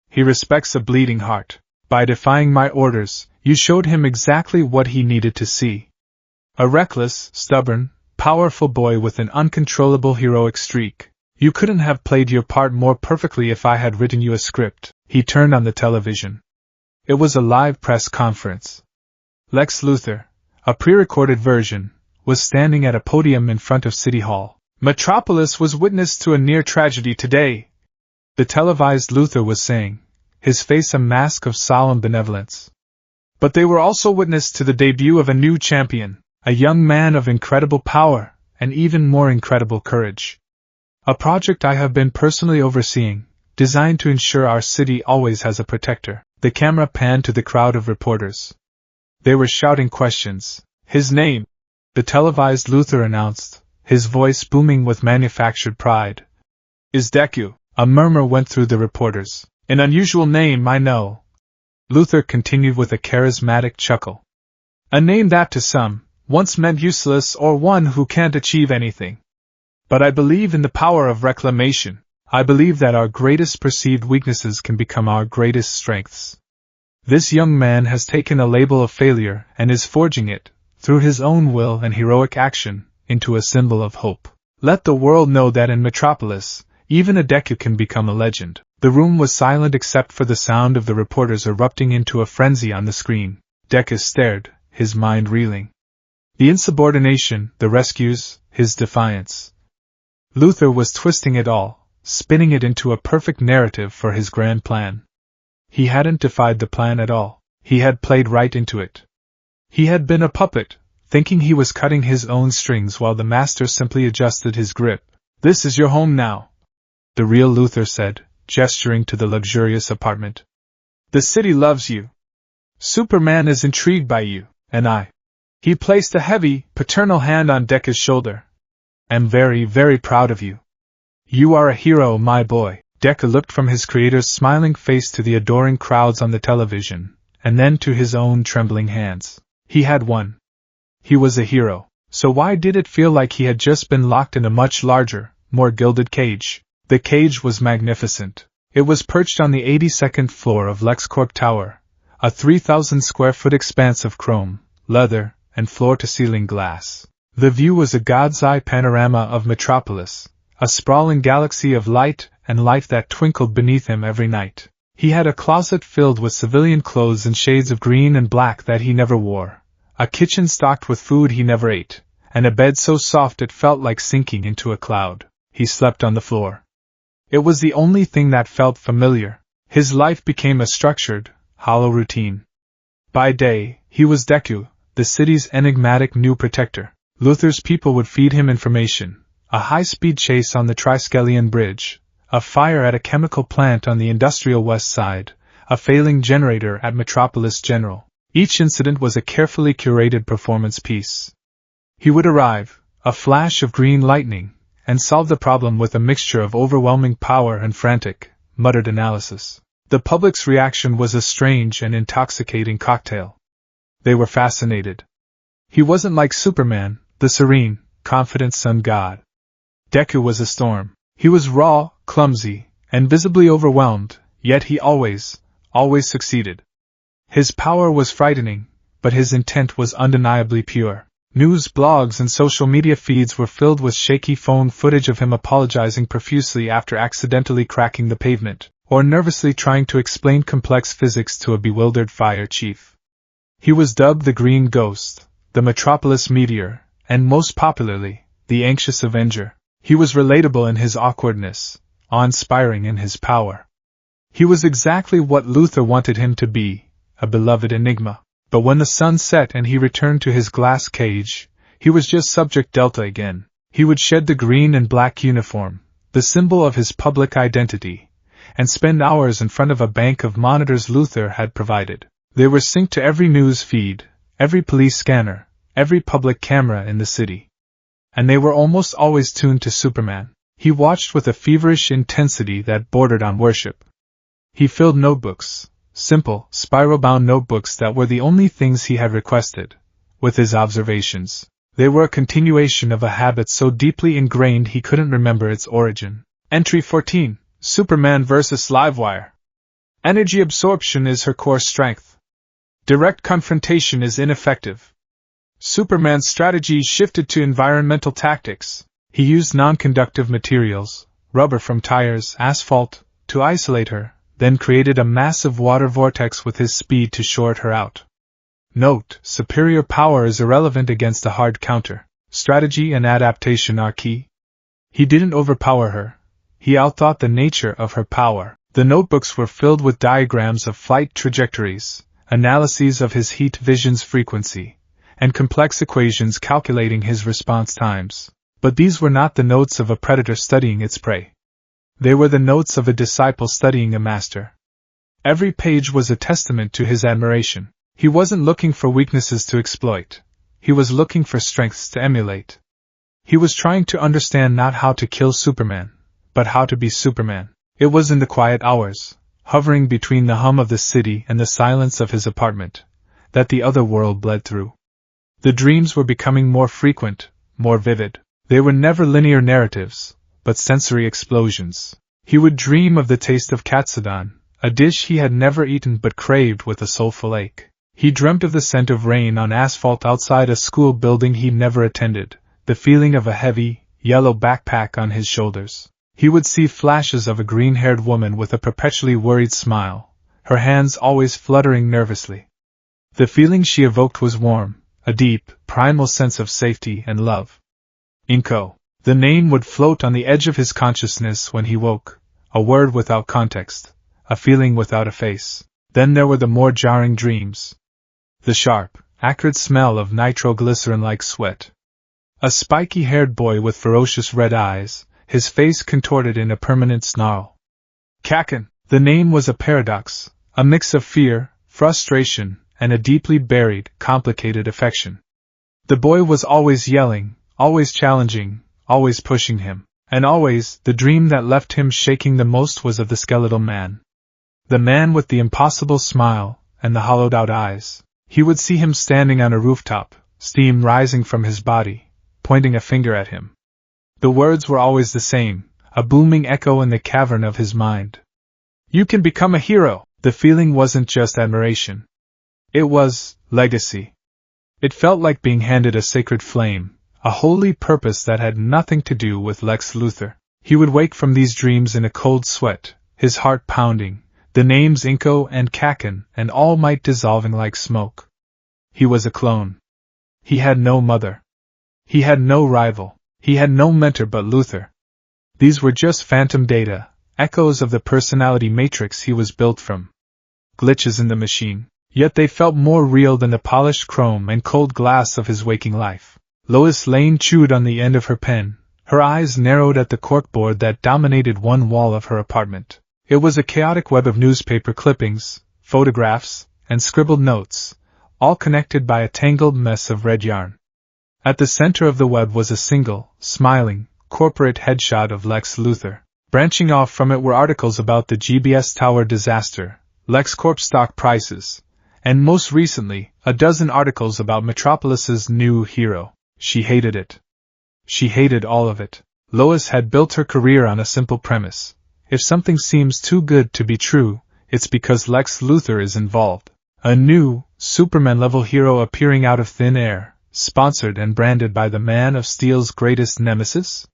He respects a bleeding heart. By defying my orders, you showed him exactly what he needed to see. A reckless, stubborn, powerful boy with an uncontrollable heroic streak. You couldn't have played your part more perfectly if I had written you a script." He turned on the television. It was a live press conference. Lex Luthor, a pre-recorded version, was standing at a podium in front of City Hall. "Metropolis was witness to a near tragedy today," the televised Luthor was saying, his face a mask of solemn benevolence. "But they were also witness to the debut of a new champion, a young man of incredible power, and even more incredible courage. A project I have been personally overseeing, designed to ensure our city always has a protector." The camera panned to the crowd of reporters. They were shouting questions. "His name," the televised Luthor announced, his voice booming with manufactured pride, "is Deku." A murmur went through the reporters. "An unusual name, I know," Luthor continued with a charismatic chuckle. "A name that to some, once meant useless or one who can't achieve anything. But I believe in the power of reclamation. I believe that our greatest perceived weaknesses can become our greatest strengths. This young man has taken a label of failure and is forging it, through his own will and heroic action, into a symbol of hope. Let the world know that in Metropolis, even a Deku can become a legend." The room was silent except for the sound of the reporters erupting into a frenzy on the screen. Deku stared, his mind reeling. The insubordination, the rescues, his defiance. Luthor was twisting it all, spinning it into a perfect narrative for his grand plan. He hadn't defied the plan at all. He had played right into it. He had been a puppet, thinking he was cutting his own strings while the master simply adjusted his grip. "This is your home now," the real Luthor said, gesturing to the luxurious apartment. "The city loves you. Superman is intrigued by you, and I." He placed a heavy, paternal hand on Deku's shoulder. "Am very, very proud of you. You are a hero, my boy." Deku looked from his creator's smiling face to the adoring crowds on the television, and then to his own trembling hands. He had won. He was a hero. So why did it feel like he had just been locked in a much larger, more gilded cage? The cage was magnificent. It was perched on the 82nd floor of LexCorp Tower, a 3,000-square-foot expanse of chrome, leather, and floor-to-ceiling glass. The view was a god's-eye panorama of Metropolis, a sprawling galaxy of light and life that twinkled beneath him every night. He had a closet filled with civilian clothes in shades of green and black that he never wore, a kitchen stocked with food he never ate, and a bed so soft it felt like sinking into a cloud. He slept on the floor. It was the only thing that felt familiar. His life became a structured, hollow routine. By day, he was Deku, the city's enigmatic new protector. Luthor's people would feed him information: a high-speed chase on the Triskelion Bridge, a fire at a chemical plant on the industrial west side, a failing generator at Metropolis General. Each incident was a carefully curated performance piece. He would arrive, a flash of green lightning, and solve the problem with a mixture of overwhelming power and frantic, muttered analysis. The public's reaction was a strange and intoxicating cocktail. They were fascinated. He wasn't like Superman, the serene, confident sun god. Deku was a storm. He was raw, clumsy, and visibly overwhelmed, yet he always succeeded. His power was frightening, but his intent was undeniably pure. News, blogs, and social media feeds were filled with shaky phone footage of him apologizing profusely after accidentally cracking the pavement, or nervously trying to explain complex physics to a bewildered fire chief. He was dubbed the Green Ghost, the Metropolis Meteor, and most popularly, the Anxious Avenger. He was relatable in his awkwardness, awe-inspiring in his power. He was exactly what Luthor wanted him to be, a beloved enigma. But when the sun set and he returned to his glass cage, he was just Subject Delta again. He would shed the green and black uniform, the symbol of his public identity, and spend hours in front of a bank of monitors Luthor had provided. They were synced to every news feed, every police scanner, every public camera in the city. And they were almost always tuned to Superman. He watched with a feverish intensity that bordered on worship. He filled notebooks, simple, spiral-bound notebooks that were the only things he had requested, with his observations. They were a continuation of a habit so deeply ingrained he couldn't remember its origin. Entry 14. Superman vs. Livewire. Energy absorption is her core strength. Direct confrontation is ineffective. Superman's strategy shifted to environmental tactics. He used non-conductive materials, rubber from tires, asphalt, to isolate her, then created a massive water vortex with his speed to short her out. Note: superior power is irrelevant against a hard counter. Strategy and adaptation are key. He didn't overpower her. He outthought the nature of her power. The notebooks were filled with diagrams of flight trajectories, analyses of his heat vision's frequency, and complex equations calculating his response times. But these were not the notes of a predator studying its prey. They were the notes of a disciple studying a master. Every page was a testament to his admiration. He wasn't looking for weaknesses to exploit. He was looking for strengths to emulate. He was trying to understand not how to kill Superman, but how to be Superman. It was in the quiet hours, hovering between the hum of the city and the silence of his apartment, that the other world bled through. The dreams were becoming more frequent, more vivid. They were never linear narratives, but sensory explosions. He would dream of the taste of katsudon, a dish he had never eaten but craved with a soulful ache. He dreamt of the scent of rain on asphalt outside a school building he never attended, the feeling of a heavy, yellow backpack on his shoulders. He would see flashes of a green-haired woman with a perpetually worried smile, her hands always fluttering nervously. The feeling she evoked was warm, a deep, primal sense of safety and love. Inko. The name would float on the edge of his consciousness when he woke, a word without context, a feeling without a face. Then there were the more jarring dreams. The sharp, acrid smell of nitroglycerin-like sweat. A spiky-haired boy with ferocious red eyes, his face contorted in a permanent snarl. Kaken. The name was a paradox, a mix of fear, frustration, and a deeply buried, complicated affection. The boy was always yelling, always challenging, always pushing him. And always, the dream that left him shaking the most was of the skeletal man. The man with the impossible smile, and the hollowed-out eyes. He would see him standing on a rooftop, steam rising from his body, pointing a finger at him. The words were always the same, a booming echo in the cavern of his mind. You can become a hero. The feeling wasn't just admiration. It was legacy. It felt like being handed a sacred flame, a holy purpose that had nothing to do with Lex Luthor. He would wake from these dreams in a cold sweat, his heart pounding, the names Inko and Kaken and All Might dissolving like smoke. He was a clone. He had no mother. He had no rival. He had no mentor but Luthor. These were just phantom data, echoes of the personality matrix he was built from. Glitches in the machine, yet they felt more real than the polished chrome and cold glass of his waking life. Lois Lane chewed on the end of her pen, her eyes narrowed at the corkboard that dominated one wall of her apartment. It was a chaotic web of newspaper clippings, photographs, and scribbled notes, all connected by a tangled mess of red yarn. At the center of the web was a single, smiling, corporate headshot of Lex Luthor. Branching off from it were articles about the GBS Tower disaster, LexCorp stock prices, and most recently, a dozen articles about Metropolis's new hero. She hated it. She hated all of it. Lois had built her career on a simple premise. If something seems too good to be true, it's because Lex Luthor is involved. A new, Superman-level hero appearing out of thin air, sponsored and branded by the Man of Steel's greatest nemesis?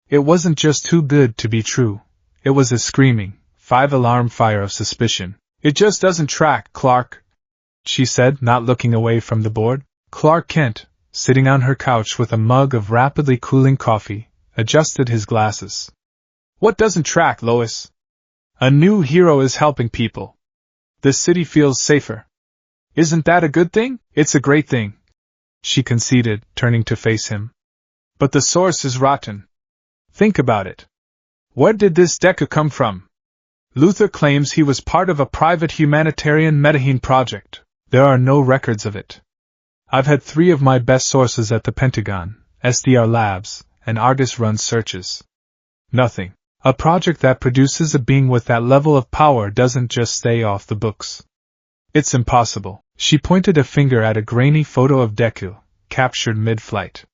It wasn't just too good to be true. It was a screaming, five-alarm fire of suspicion. It just doesn't track, Clark, she said, not looking away from the board. Clark Kent, sitting on her couch with a mug of rapidly cooling coffee, adjusted his glasses. What doesn't track, Lois? A new hero is helping people. The city feels safer. Isn't that a good thing? It's a great thing, she conceded, turning to face him. But the source is rotten. Think about it. Where did this Deku come from? Luthor claims he was part of a private humanitarian Medellin project. There are no records of it. I've had 3 of my best sources at the Pentagon, SDR Labs, and Argus-run searches. Nothing. A project that produces a being with that level of power doesn't just stay off the books. It's impossible. She pointed a finger at a grainy photo of Deku, captured mid-flight.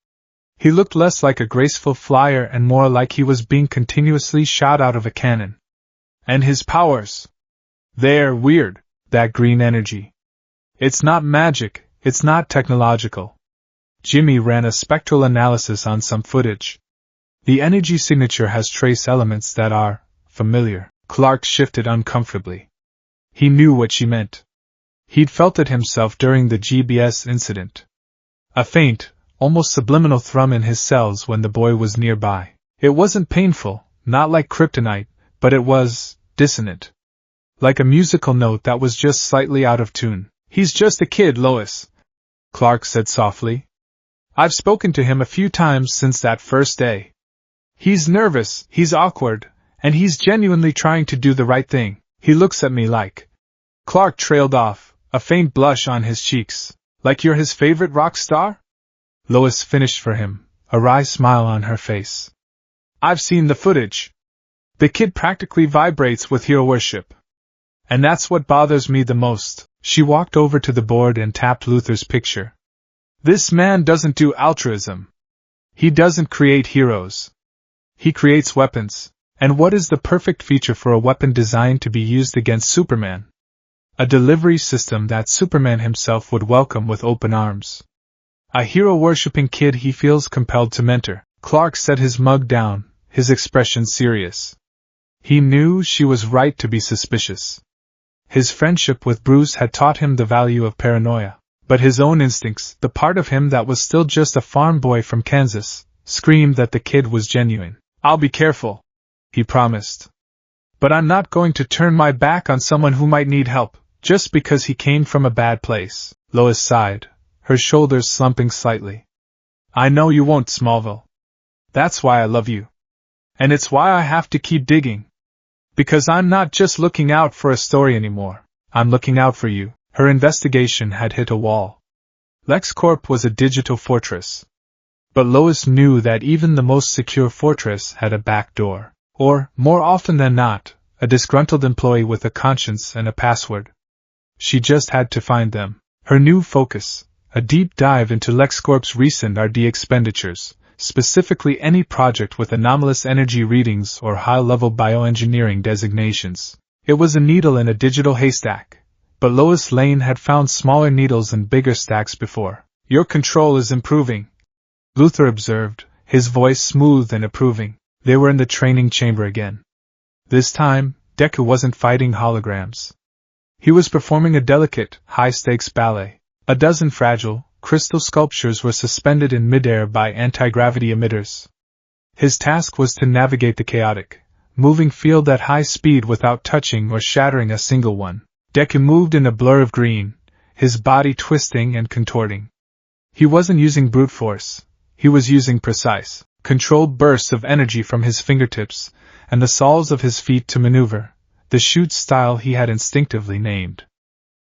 He looked less like a graceful flyer and more like he was being continuously shot out of a cannon. And his powers. They're weird, that green energy. It's not magic, it's not technological. Jimmy ran a spectral analysis on some footage. The energy signature has trace elements that are familiar. Clark shifted uncomfortably. He knew what she meant. He'd felt it himself during the GBS incident. A faint, almost subliminal thrum in his cells when the boy was nearby. It wasn't painful, not like kryptonite, but it was dissonant. Like a musical note that was just slightly out of tune. He's just a kid, Lois, Clark said softly. I've spoken to him a few times since that first day. He's nervous, he's awkward, and he's genuinely trying to do the right thing. He looks at me like... Clark trailed off, a faint blush on his cheeks. Like you're his favorite rock star? Lois finished for him, a wry smile on her face. I've seen the footage. The kid practically vibrates with hero worship. And that's what bothers me the most. She walked over to the board and tapped Luthor's picture. This man doesn't do altruism. He doesn't create heroes. He creates weapons. And what is the perfect feature for a weapon designed to be used against Superman? A delivery system that Superman himself would welcome with open arms. A hero-worshipping kid he feels compelled to mentor. Clark set his mug down, his expression serious. He knew she was right to be suspicious. His friendship with Bruce had taught him the value of paranoia. But his own instincts, the part of him that was still just a farm boy from Kansas, screamed that the kid was genuine. I'll be careful, he promised. But I'm not going to turn my back on someone who might need help, just because he came from a bad place. Lois sighed, her shoulders slumping slightly. I know you won't, Smallville. That's why I love you. And it's why I have to keep digging. Because I'm not just looking out for a story anymore. I'm looking out for you. Her investigation had hit a wall. LexCorp was a digital fortress. But Lois knew that even the most secure fortress had a back door. Or, more often than not, a disgruntled employee with a conscience and a password. She just had to find them. Her new focus, a deep dive into LexCorp's recent R&D expenditures, specifically any project with anomalous energy readings or high-level bioengineering designations. It was a needle in a digital haystack, but Lois Lane had found smaller needles in bigger stacks before. Your control is improving, Luthor observed, his voice smooth and approving. They were in the training chamber again. This time, Deku wasn't fighting holograms. He was performing a delicate, high-stakes ballet. A dozen fragile, crystal sculptures were suspended in midair by anti-gravity emitters. His task was to navigate the chaotic, moving field at high speed without touching or shattering a single one. Deku moved in a blur of green, his body twisting and contorting. He wasn't using brute force. He was using precise, controlled bursts of energy from his fingertips and the soles of his feet to maneuver, the shoot style he had instinctively named.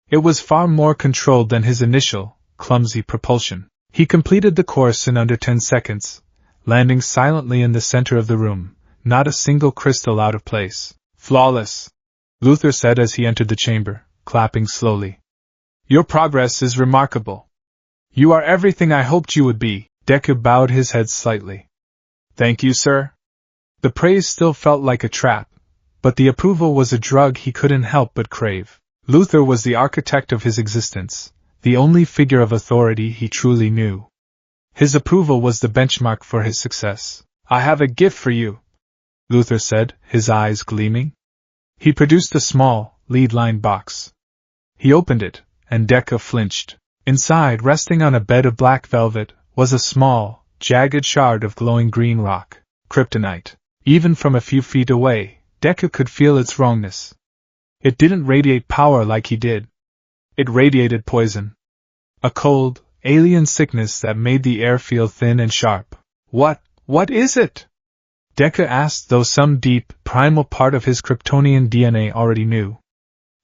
It was far more controlled than his initial, clumsy propulsion. He completed the course in under 10 seconds, landing silently in the center of the room, not a single crystal out of place. Flawless, Luthor said as he entered the chamber, clapping slowly. Your progress is remarkable. You are everything I hoped you would be. Deku bowed his head slightly. Thank you, sir. The praise still felt like a trap, but the approval was a drug he couldn't help but crave. Luthor was the architect of his existence, the only figure of authority he truly knew. His approval was the benchmark for his success. I have a gift for you, Luthor said, his eyes gleaming. He produced a small, lead-lined box. He opened it, and Deku flinched. Inside, resting on a bed of black velvet, was a small, jagged shard of glowing green rock, kryptonite. Even from a few feet away, Deku could feel its wrongness. It didn't radiate power like he did. It radiated poison. A cold, alien sickness that made the air feel thin and sharp. What is it? Deku asked, though some deep, primal part of his Kryptonian DNA already knew.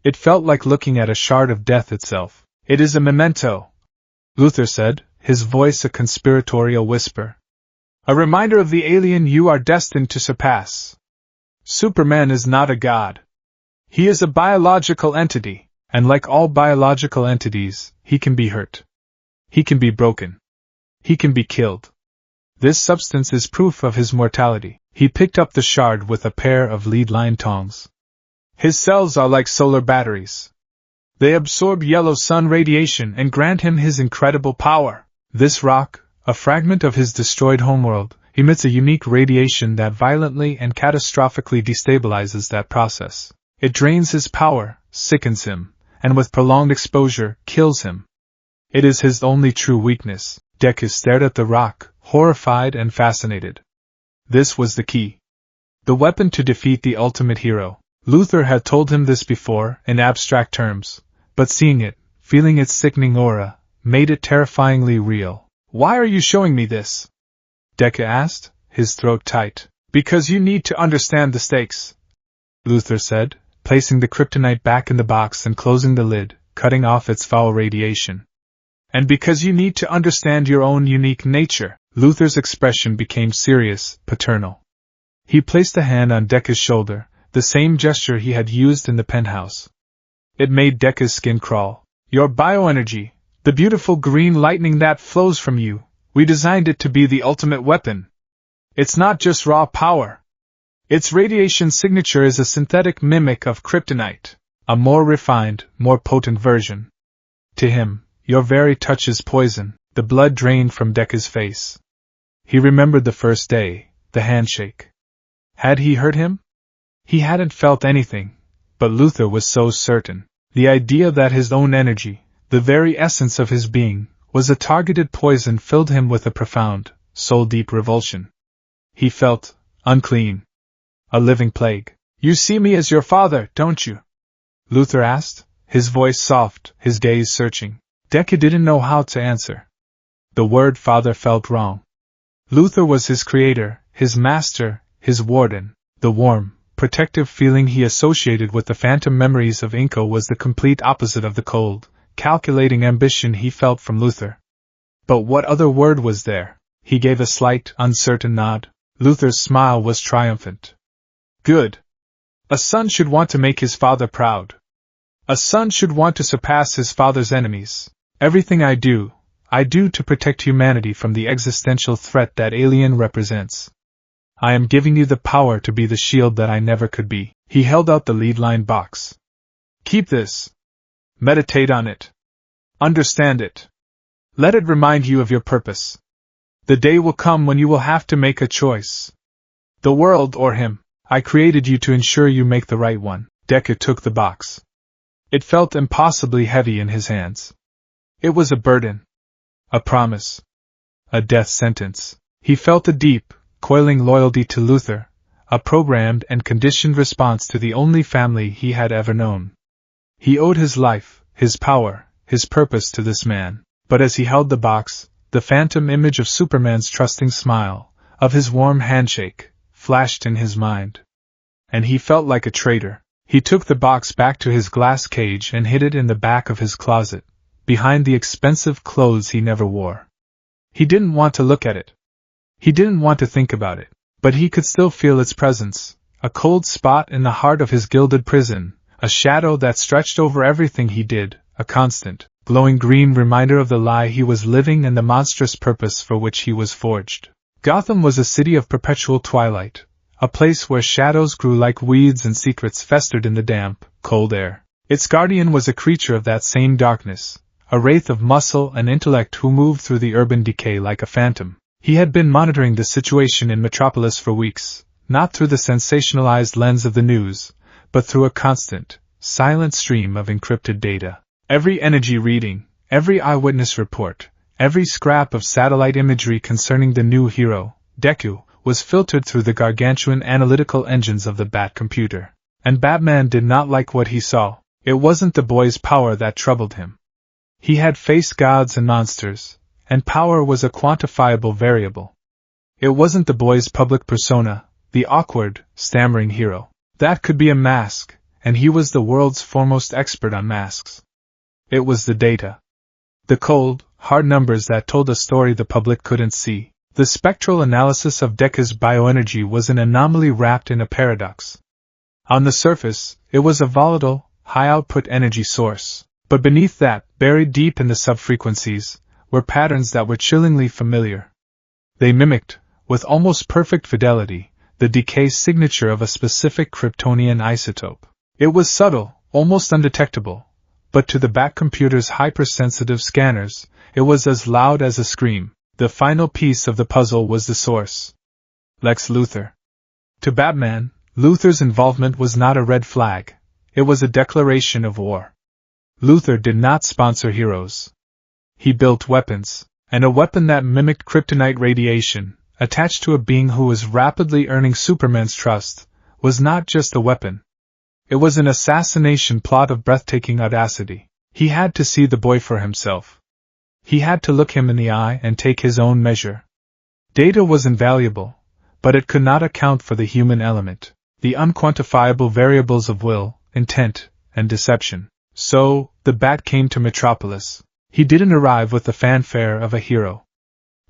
It felt like looking at a shard of death itself. It is a memento, Luthor said, his voice a conspiratorial whisper. A reminder of the alien you are destined to surpass. Superman is not a god. He is a biological entity, and like all biological entities, he can be hurt. He can be broken. He can be killed. This substance is proof of his mortality. He picked up the shard with a pair of lead-lined tongs. His cells are like solar batteries. They absorb yellow sun radiation and grant him his incredible power. This rock, a fragment of his destroyed homeworld, emits a unique radiation that violently and catastrophically destabilizes that process. It drains his power, sickens him, and with prolonged exposure, kills him. It is his only true weakness. Deku stared at the rock, horrified and fascinated. This was the key. The weapon to defeat the ultimate hero. Luthor had told him this before, in abstract terms, but seeing it, feeling its sickening aura, made it terrifyingly real. Why are you showing me this? Deku asked, his throat tight. Because you need to understand the stakes, Luthor said, placing the kryptonite back in the box and closing the lid, cutting off its foul radiation. And because you need to understand your own unique nature. Luthor's expression became serious, paternal. He placed a hand on Deku's shoulder, the same gesture he had used in the penthouse. It made Deku's skin crawl. Your bioenergy, the beautiful green lightning that flows from you, we designed it to be the ultimate weapon. It's not just raw power. Its radiation signature is a synthetic mimic of kryptonite, a more refined, more potent version. To him, your very touch is poison. The blood drained from Deku's face. He remembered the first day, the handshake. Had he hurt him? He hadn't felt anything, but Luthor was so certain. The idea that his own energy, the very essence of his being, was a targeted poison filled him with a profound, soul-deep revulsion. He felt unclean. A living plague. You see me as your father, don't you? Luthor asked, his voice soft, his gaze searching. Deku didn't know how to answer. The word father felt wrong. Luthor was his creator, his master, his warden. The warm, protective feeling he associated with the phantom memories of Inko was the complete opposite of the cold, calculating ambition he felt from Luthor. But what other word was there? He gave a slight, uncertain nod. Luthor's smile was triumphant. Good. A son should want to make his father proud. A son should want to surpass his father's enemies. Everything I do to protect humanity from the existential threat that alien represents. I am giving you the power to be the shield that I never could be. He held out the lead-lined box. Keep this. Meditate on it. Understand it. Let it remind you of your purpose. The day will come when you will have to make a choice. The world or him. I created you to ensure you make the right one. Deku took the box. It felt impossibly heavy in his hands. It was a burden. A promise. A death sentence. He felt a deep, coiling loyalty to Luthor, a programmed and conditioned response to the only family he had ever known. He owed his life, his power, his purpose to this man. But as he held the box, the phantom image of Superman's trusting smile, of his warm handshake, flashed in his mind. And he felt like a traitor. He took the box back to his glass cage and hid it in the back of his closet, behind the expensive clothes he never wore. He didn't want to look at it. He didn't want to think about it, but he could still feel its presence, a cold spot in the heart of his gilded prison, a shadow that stretched over everything he did, a constant, glowing green reminder of the lie he was living and the monstrous purpose for which he was forged. Gotham was a city of perpetual twilight, a place where shadows grew like weeds and secrets festered in the damp, cold air. Its guardian was a creature of that same darkness, a wraith of muscle and intellect who moved through the urban decay like a phantom. He had been monitoring the situation in Metropolis for weeks, not through the sensationalized lens of the news, but through a constant, silent stream of encrypted data. Every energy reading, every eyewitness report, every scrap of satellite imagery concerning the new hero, Deku, was filtered through the gargantuan analytical engines of the Bat computer. And Batman did not like what he saw. It wasn't the boy's power that troubled him. He had faced gods and monsters, and power was a quantifiable variable. It wasn't the boy's public persona, the awkward, stammering hero. That could be a mask, and he was the world's foremost expert on masks. It was the data. The cold, hard numbers that told a story the public couldn't see. The spectral analysis of Deku's bioenergy was an anomaly wrapped in a paradox. On the surface, it was a volatile, high-output energy source, but beneath that, buried deep in the subfrequencies, were patterns that were chillingly familiar. They mimicked, with almost perfect fidelity, the decay signature of a specific Kryptonian isotope. It was subtle, almost undetectable, but to the Bat computer's hypersensitive scanners, it was as loud as a scream. The final piece of the puzzle was the source. Lex Luthor. To Batman, Luthor's involvement was not a red flag. It was a declaration of war. Luthor did not sponsor heroes. He built weapons, and a weapon that mimicked kryptonite radiation, attached to a being who was rapidly earning Superman's trust, was not just a weapon. It was an assassination plot of breathtaking audacity. He had to see the boy for himself. He had to look him in the eye and take his own measure. Data was invaluable, but it could not account for the human element, the unquantifiable variables of will, intent, and deception. So, the Bat came to Metropolis. He didn't arrive with the fanfare of a hero.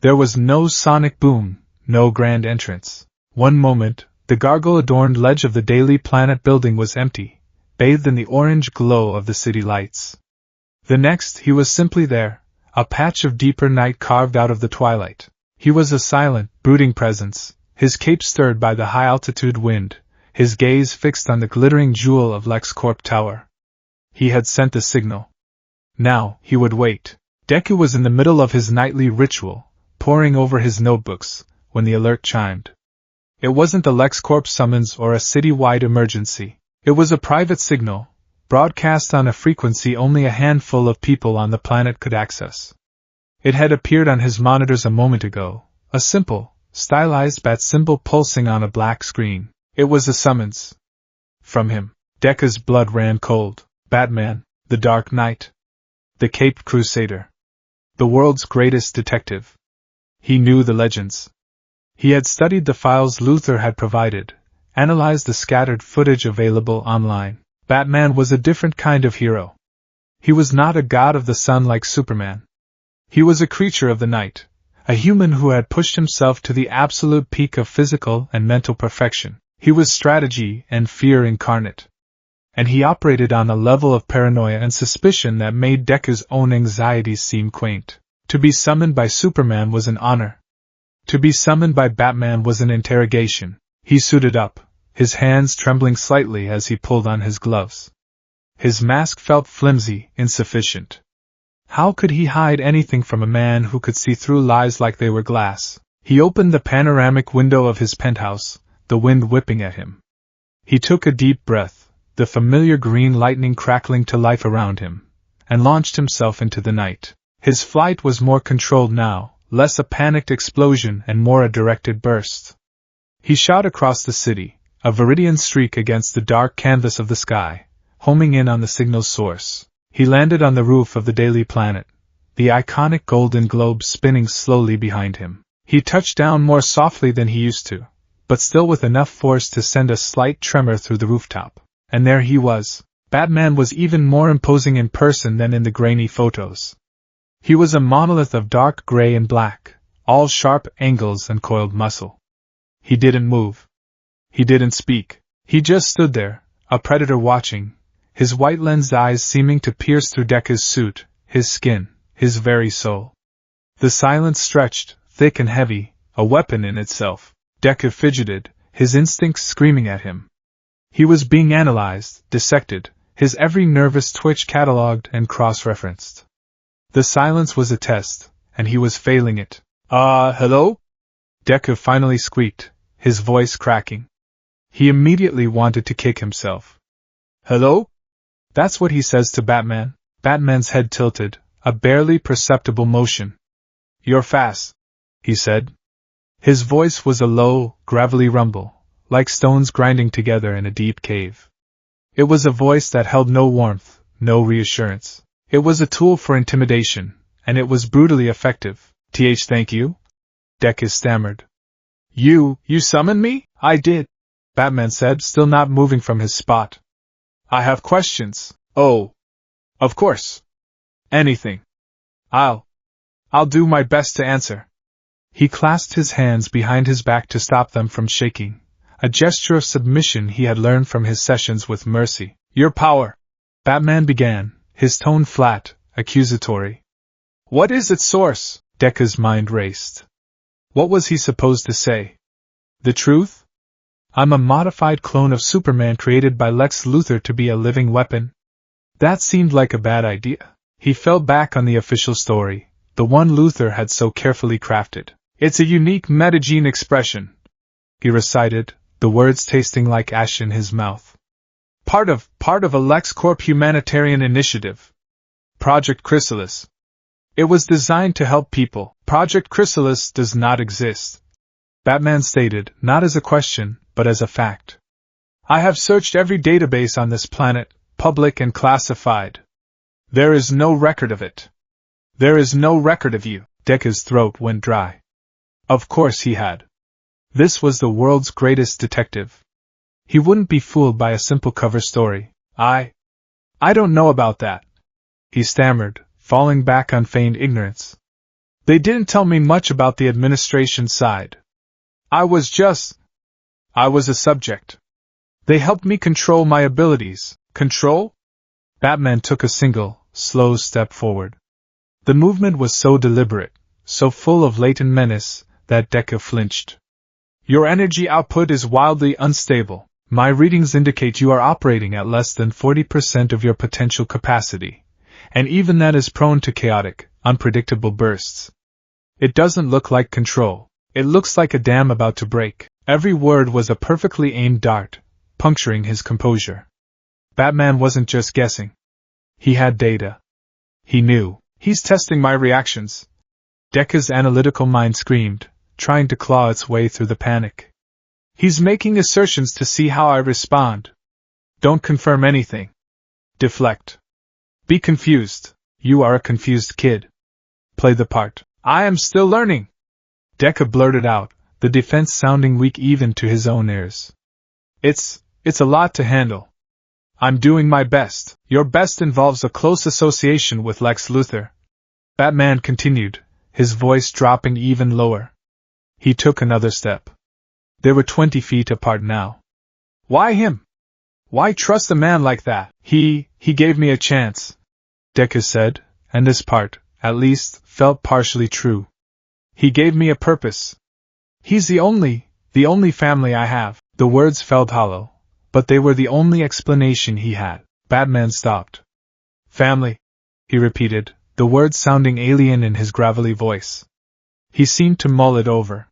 There was no sonic boom, no grand entrance. One moment, the gargoyle-adorned ledge of the Daily Planet building was empty, bathed in the orange glow of the city lights. The next, he was simply there. A patch of deeper night carved out of the twilight. He was a silent, brooding presence, his cape stirred by the high-altitude wind, his gaze fixed on the glittering jewel of LexCorp Tower. He had sent the signal. Now, he would wait. Deku was in the middle of his nightly ritual, poring over his notebooks, when the alert chimed. It wasn't the LexCorp summons or a city-wide emergency. It was a private signal, broadcast on a frequency only a handful of people on the planet could access. It had appeared on his monitors a moment ago, a simple, stylized bat symbol pulsing on a black screen. It was a summons. From him, Deku's blood ran cold. Batman, the Dark Knight. The Caped Crusader. The world's greatest detective. He knew the legends. He had studied the files Luthor had provided, analyzed the scattered footage available online. Batman was a different kind of hero. He was not a god of the sun like Superman. He was a creature of the night, a human who had pushed himself to the absolute peak of physical and mental perfection. He was strategy and fear incarnate. And he operated on a level of paranoia and suspicion that made Deku's own anxieties seem quaint. To be summoned by Superman was an honor. To be summoned by Batman was an interrogation. He suited up, his hands trembling slightly as he pulled on his gloves. His mask felt flimsy, insufficient. How could he hide anything from a man who could see through lies like they were glass? He opened the panoramic window of his penthouse, the wind whipping at him. He took a deep breath, the familiar green lightning crackling to life around him, and launched himself into the night. His flight was more controlled now, less a panicked explosion and more a directed burst. He shot across the city, a viridian streak against the dark canvas of the sky, homing in on the signal's source. He landed on the roof of the Daily Planet, the iconic golden globe spinning slowly behind him. He touched down more softly than he used to, but still with enough force to send a slight tremor through the rooftop. And there he was. Batman was even more imposing in person than in the grainy photos. He was a monolith of dark gray and black, all sharp angles and coiled muscle. He didn't move. He didn't speak. He just stood there, a predator watching, his white-lensed eyes seeming to pierce through Deku's suit, his skin, his very soul. The silence stretched, thick and heavy, a weapon in itself. Deku fidgeted, his instincts screaming at him. He was being analyzed, dissected, his every nervous twitch catalogued and cross-referenced. The silence was a test, and he was failing it. Hello? Deku finally squeaked, his voice cracking. He immediately wanted to kick himself. Hello? That's what he says to Batman. Batman's head tilted, a barely perceptible motion. You're fast, he said. His voice was a low, gravelly rumble, like stones grinding together in a deep cave. It was a voice that held no warmth, no reassurance. It was a tool for intimidation, and it was brutally effective. Thank you? Deku stammered. You summoned me? I did, Batman said, still not moving from his spot. I have questions. Oh. Of course. Anything. I'll do my best to answer. He clasped his hands behind his back to stop them from shaking, a gesture of submission he had learned from his sessions with Mercy. Your power, Batman began, his tone flat, accusatory. What is its source? Deku's mind raced. What was he supposed to say? The truth? I'm a modified clone of Superman created by Lex Luthor to be a living weapon. That seemed like a bad idea. He fell back on the official story, the one Luthor had so carefully crafted. It's a unique metagene expression, he recited, the words tasting like ash in his mouth. Part of a LexCorp humanitarian initiative. Project Chrysalis. It was designed to help people. Project Chrysalis does not exist, Batman stated, not as a question, but as a fact. I have searched every database on this planet, public and classified. There is no record of it. There is no record of you. Deku's throat went dry. Of course he had. This was the world's greatest detective. He wouldn't be fooled by a simple cover story. I don't know about that, he stammered, falling back on feigned ignorance. They didn't tell me much about the administration side. I was a subject. They helped me control my abilities. Control? Batman took a single, slow step forward. The movement was so deliberate, so full of latent menace, that Deku flinched. Your energy output is wildly unstable. My readings indicate you are operating at less than 40% of your potential capacity, and even that is prone to chaotic, unpredictable bursts. It doesn't look like control. It looks like a dam about to break. Every word was a perfectly aimed dart, puncturing his composure. Batman wasn't just guessing. He had data. He knew. He's testing my reactions. Deku's analytical mind screamed, trying to claw its way through the panic. He's making assertions to see how I respond. Don't confirm anything. Deflect. Be confused. You are a confused kid. Play the part. I am still learning. Deku blurted out, the defense sounding weak even to his own ears. It's a lot to handle. I'm doing my best. Your best involves a close association with Lex Luthor. Batman continued, his voice dropping even lower. He took another step. They were 20 feet apart now. Why him? Why trust a man like that? He gave me a chance, Deku said, and this part, at least, felt partially true. He gave me a purpose. He's the only family I have. The words felt hollow, but they were the only explanation he had. Batman stopped. Family, he repeated, the words sounding alien in his gravelly voice. He seemed to mull it over.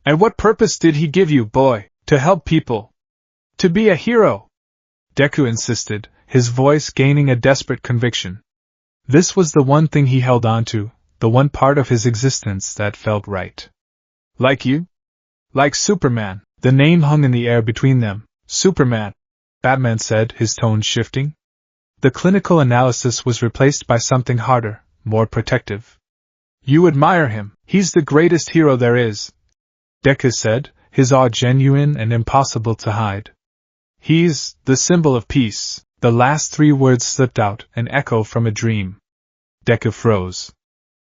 And what purpose did he give you, boy? To help people. To be a hero? Deku insisted, his voice gaining a desperate conviction. This was the one thing he held on to, the one part of his existence that felt right. Like you? Like Superman. The name hung in the air between them. Superman, Batman said, his tone shifting. The clinical analysis was replaced by something harder, more protective. You admire him. He's the greatest hero there is, Deku said, his awe genuine and impossible to hide. He's the symbol of peace. The last three words slipped out, an echo from a dream. Deku froze.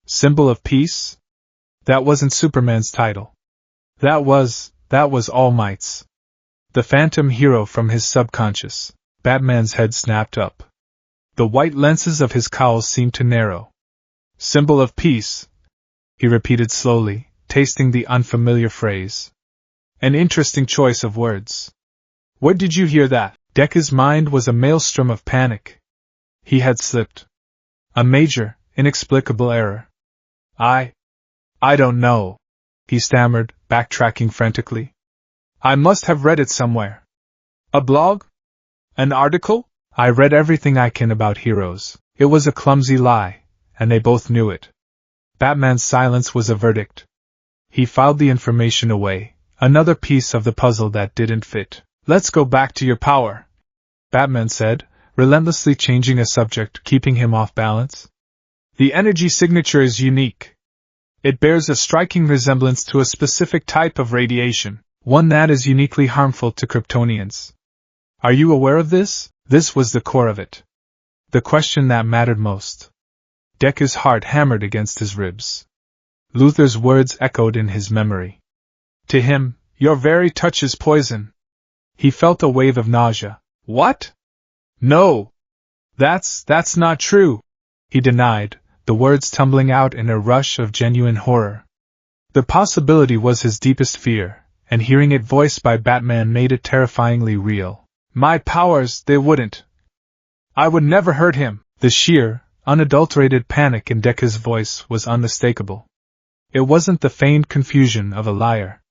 Symbol of peace? That wasn't Superman's title. That was All Might's. The phantom hero from his subconscious. Batman's head snapped up. The white lenses of his cowl seemed to narrow. Symbol of peace, he repeated slowly, tasting the unfamiliar phrase. An interesting choice of words. Where did you hear that? Deku's mind was a maelstrom of panic. He had slipped. A major, inexplicable error. I don't know, he stammered, backtracking frantically. I must have read it somewhere. A blog? An article? I read everything I can about heroes. It was a clumsy lie, and they both knew it. Batman's silence was a verdict. He filed the information away, another piece of the puzzle that didn't fit. Let's go back to your power, Batman said, relentlessly changing a subject, keeping him off balance. The energy signature is unique. It bears a striking resemblance to a specific type of radiation, one that is uniquely harmful to Kryptonians. Are you aware of this? This was the core of it. The question that mattered most. Deku's heart hammered against his ribs. Luthor's words echoed in his memory. To him, your very touch is poison. He felt a wave of nausea. What? No! That's not true, he denied, the words tumbling out in a rush of genuine horror. The possibility was his deepest fear, and hearing it voiced by Batman made it terrifyingly real. My powers, they wouldn't. I would never hurt him. The sheer, unadulterated panic in Deku's voice was unmistakable. It wasn't the feigned confusion of a liar.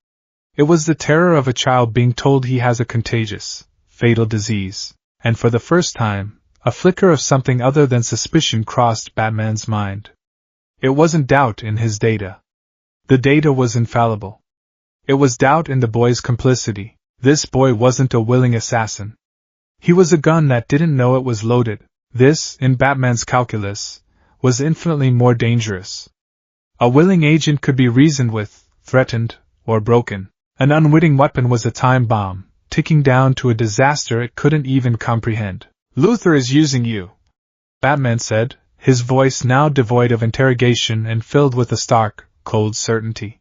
It was the terror of a child being told he has a contagious, fatal disease, and for the first time, a flicker of something other than suspicion crossed Batman's mind. It wasn't doubt in his data. The data was infallible. It was doubt in the boy's complicity. This boy wasn't a willing assassin. He was a gun that didn't know it was loaded. This, in Batman's calculus, was infinitely more dangerous. A willing agent could be reasoned with, threatened, or broken. An unwitting weapon was a time bomb, ticking down to a disaster it couldn't even comprehend. Luthor is using you, Batman said, his voice now devoid of interrogation and filled with a stark, cold certainty.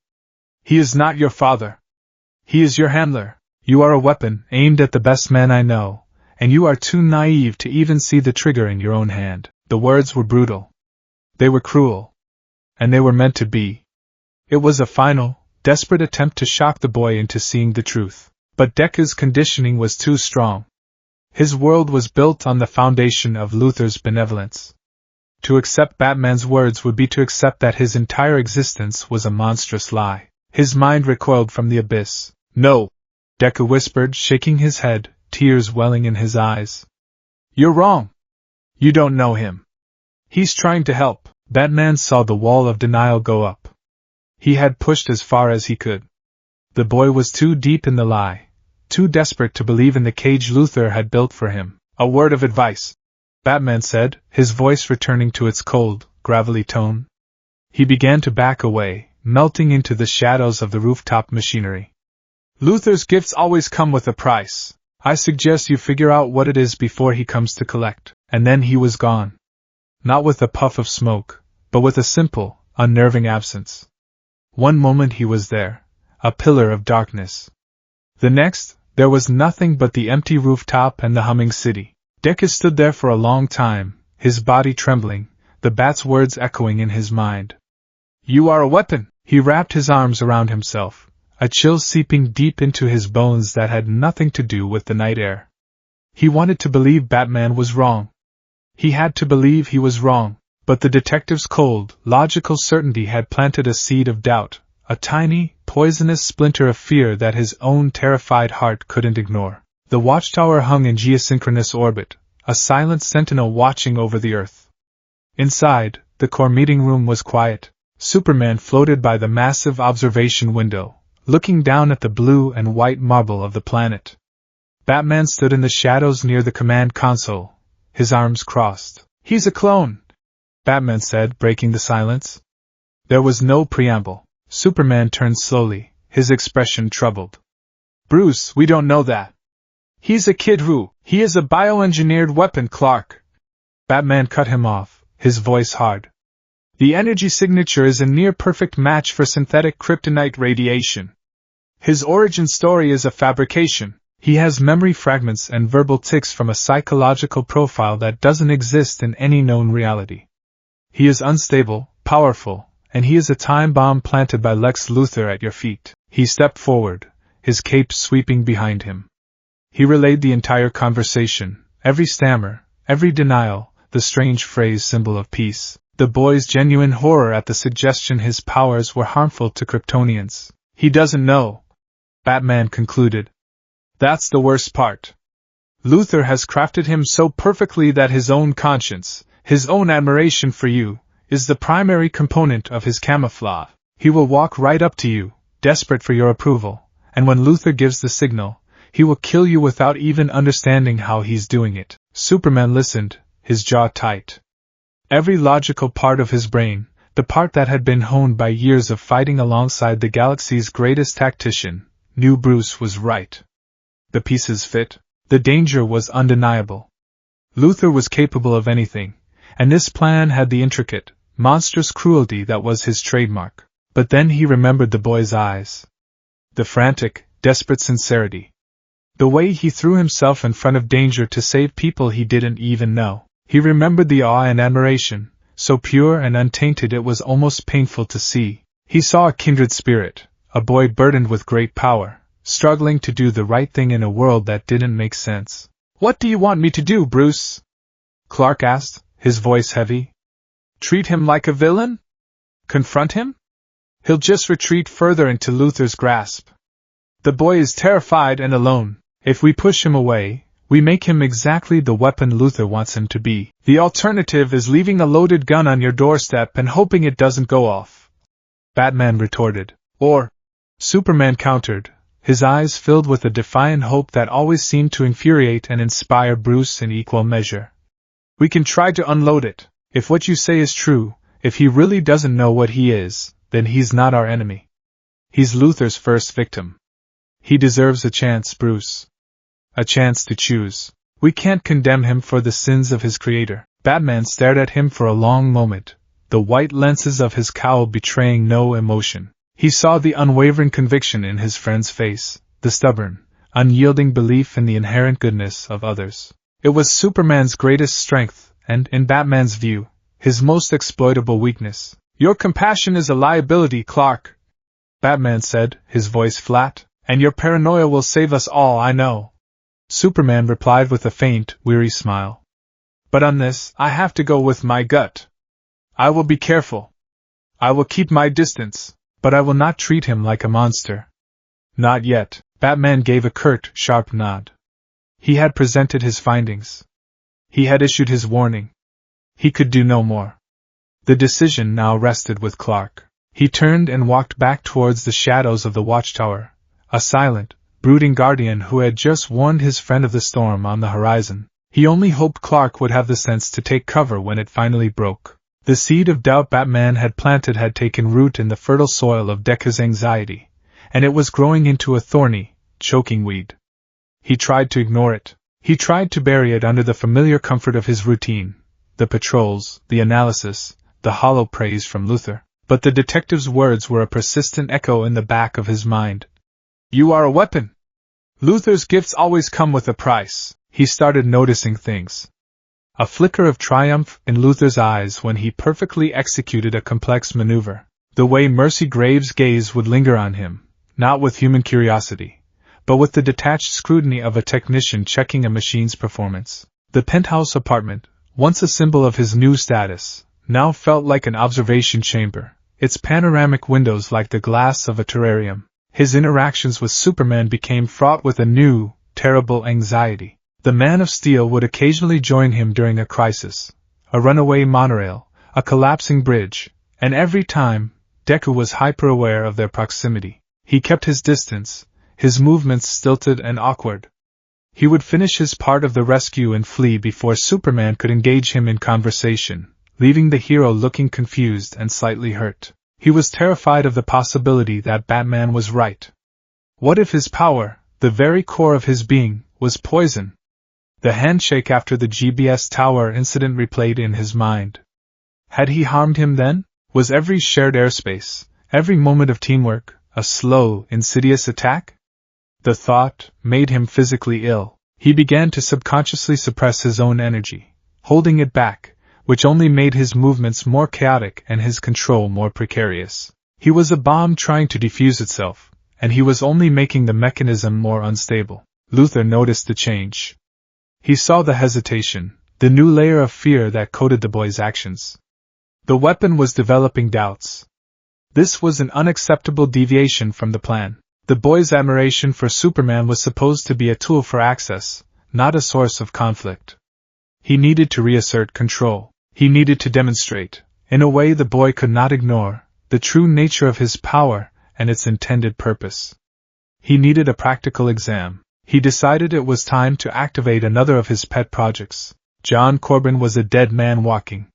He is not your father. He is your handler. You are a weapon aimed at the best man I know, and you are too naive to even see the trigger in your own hand. The words were brutal. They were cruel. And they were meant to be. It was a final, desperate attempt to shock the boy into seeing the truth. But Deku's conditioning was too strong. His world was built on the foundation of Luthor's benevolence. To accept Batman's words would be to accept that his entire existence was a monstrous lie. His mind recoiled from the abyss. No, Deku whispered, shaking his head, tears welling in his eyes. You're wrong. You don't know him. He's trying to help. Batman saw the wall of denial go up. He had pushed as far as he could. The boy was too deep in the lie, too desperate to believe in the cage Luthor had built for him. A word of advice, Batman said, his voice returning to its cold, gravelly tone. He began to back away, melting into the shadows of the rooftop machinery. Luthor's gifts always come with a price. I suggest you figure out what it is before he comes to collect. And then he was gone. Not with a puff of smoke, but with a simple, unnerving absence. One moment he was there, a pillar of darkness. The next, there was nothing but the empty rooftop and the humming city. Deku stood there for a long time, his body trembling, the bat's words echoing in his mind. You are a weapon! He wrapped his arms around himself, a chill seeping deep into his bones that had nothing to do with the night air. He wanted to believe Batman was wrong. He had to believe he was wrong, but the detective's cold, logical certainty had planted a seed of doubt, a tiny, poisonous splinter of fear that his own terrified heart couldn't ignore. The watchtower hung in geosynchronous orbit, a silent sentinel watching over the Earth. Inside, the core meeting room was quiet. Superman floated by the massive observation window, looking down at the blue and white marble of the planet. Batman stood in the shadows near the command console, his arms crossed. He's a clone, Batman said, breaking the silence. There was no preamble. Superman turned slowly, his expression troubled. Bruce, we don't know that. He's a kid who, he is a bioengineered weapon, Clark. Batman cut him off, his voice hard. The energy signature is a near-perfect match for synthetic kryptonite radiation. His origin story is a fabrication. He has memory fragments and verbal tics from a psychological profile that doesn't exist in any known reality. He is unstable, powerful, and he is a time bomb planted by Lex Luthor at your feet. He stepped forward, his cape sweeping behind him. He relayed the entire conversation, every stammer, every denial, the strange phrase symbol of peace. The boy's genuine horror at the suggestion his powers were harmful to Kryptonians. He doesn't know, Batman concluded. That's the worst part. Luthor has crafted him so perfectly that his own conscience, his own admiration for you, is the primary component of his camouflage. He will walk right up to you, desperate for your approval, and when Luthor gives the signal, he will kill you without even understanding how he's doing it. Superman listened, his jaw tight. Every logical part of his brain, the part that had been honed by years of fighting alongside the galaxy's greatest tactician, knew Bruce was right. The pieces fit. The danger was undeniable. Luthor was capable of anything, and this plan had the intricate, monstrous cruelty that was his trademark. But then he remembered the boy's eyes. The frantic, desperate sincerity. The way he threw himself in front of danger to save people he didn't even know. He remembered the awe and admiration, so pure and untainted it was almost painful to see. He saw a kindred spirit, a boy burdened with great power, struggling to do the right thing in a world that didn't make sense. "What do you want me to do, Bruce?" Clark asked, his voice heavy. "Treat him like a villain? Confront him? He'll just retreat further into Luthor's grasp. The boy is terrified and alone. If we push him away, we make him exactly the weapon Luthor wants him to be. The alternative is leaving a loaded gun on your doorstep and hoping it doesn't go off," Batman retorted. "Or," Superman countered, his eyes filled with a defiant hope that always seemed to infuriate and inspire Bruce in equal measure. "We can try to unload it. If what you say is true, if he really doesn't know what he is, then he's not our enemy. He's Luthor's first victim. He deserves a chance, Bruce. A chance to choose. We can't condemn him for the sins of his creator." Batman stared at him for a long moment, the white lenses of his cowl betraying no emotion. He saw the unwavering conviction in his friend's face, the stubborn, unyielding belief in the inherent goodness of others. It was Superman's greatest strength, and, in Batman's view, his most exploitable weakness. "Your compassion is a liability, Clark," Batman said, his voice flat, "and your paranoia will save us all, I know." Superman replied with a faint, weary smile. "But on this, I have to go with my gut. I will be careful. I will keep my distance, but I will not treat him like a monster." "Not yet," Batman gave a curt, sharp nod. He had presented his findings. He had issued his warning. He could do no more. The decision now rested with Clark. He turned and walked back towards the shadows of the watchtower, a silent, brooding guardian who had just warned his friend of the storm on the horizon. He only hoped Clark would have the sense to take cover when it finally broke. The seed of doubt Batman had planted had taken root in the fertile soil of Deku's anxiety, and it was growing into a thorny, choking weed. He tried to ignore it. He tried to bury it under the familiar comfort of his routine, the patrols, the analysis, the hollow praise from Luthor. But the detective's words were a persistent echo in the back of his mind. "You are a weapon. Luthor's gifts always come with a price." He started noticing things. A flicker of triumph in Luthor's eyes when he perfectly executed a complex maneuver. The way Mercy Graves' gaze would linger on him, not with human curiosity, but with the detached scrutiny of a technician checking a machine's performance. The penthouse apartment, once a symbol of his new status, now felt like an observation chamber, its panoramic windows like the glass of a terrarium. His interactions with Superman became fraught with a new, terrible anxiety. The Man of Steel would occasionally join him during a crisis, a runaway monorail, a collapsing bridge, and every time, Deku was hyper-aware of their proximity. He kept his distance, his movements stilted and awkward. He would finish his part of the rescue and flee before Superman could engage him in conversation, leaving the hero looking confused and slightly hurt. He was terrified of the possibility that Batman was right. What if his power, the very core of his being, was poison? The handshake after the GBS Tower incident replayed in his mind. Had he harmed him then? Was every shared airspace, every moment of teamwork, a slow, insidious attack? The thought made him physically ill. He began to subconsciously suppress his own energy, holding it back, which only made his movements more chaotic and his control more precarious. He was a bomb trying to defuse itself, and he was only making the mechanism more unstable. Luthor noticed the change. He saw the hesitation, the new layer of fear that coated the boy's actions. The weapon was developing doubts. This was an unacceptable deviation from the plan. The boy's admiration for Superman was supposed to be a tool for access, not a source of conflict. He needed to reassert control. He needed to demonstrate, in a way the boy could not ignore, the true nature of his power and its intended purpose. He needed a practical exam. He decided it was time to activate another of his pet projects. John Corbin was a dead man walking.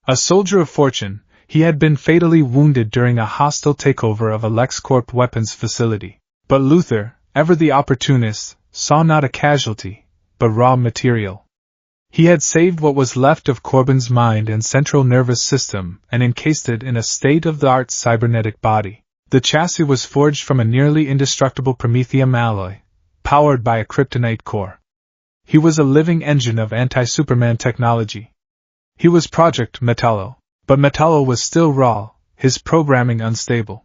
A soldier of fortune, he had been fatally wounded during a hostile takeover of a LexCorp weapons facility. But Luthor, ever the opportunist, saw not a casualty, but raw material. He had saved what was left of Corbin's mind and central nervous system and encased it in a state-of-the-art cybernetic body. The chassis was forged from a nearly indestructible promethium alloy, powered by a kryptonite core. He was a living engine of anti-Superman technology. He was Project Metallo, but Metallo was still raw, his programming unstable.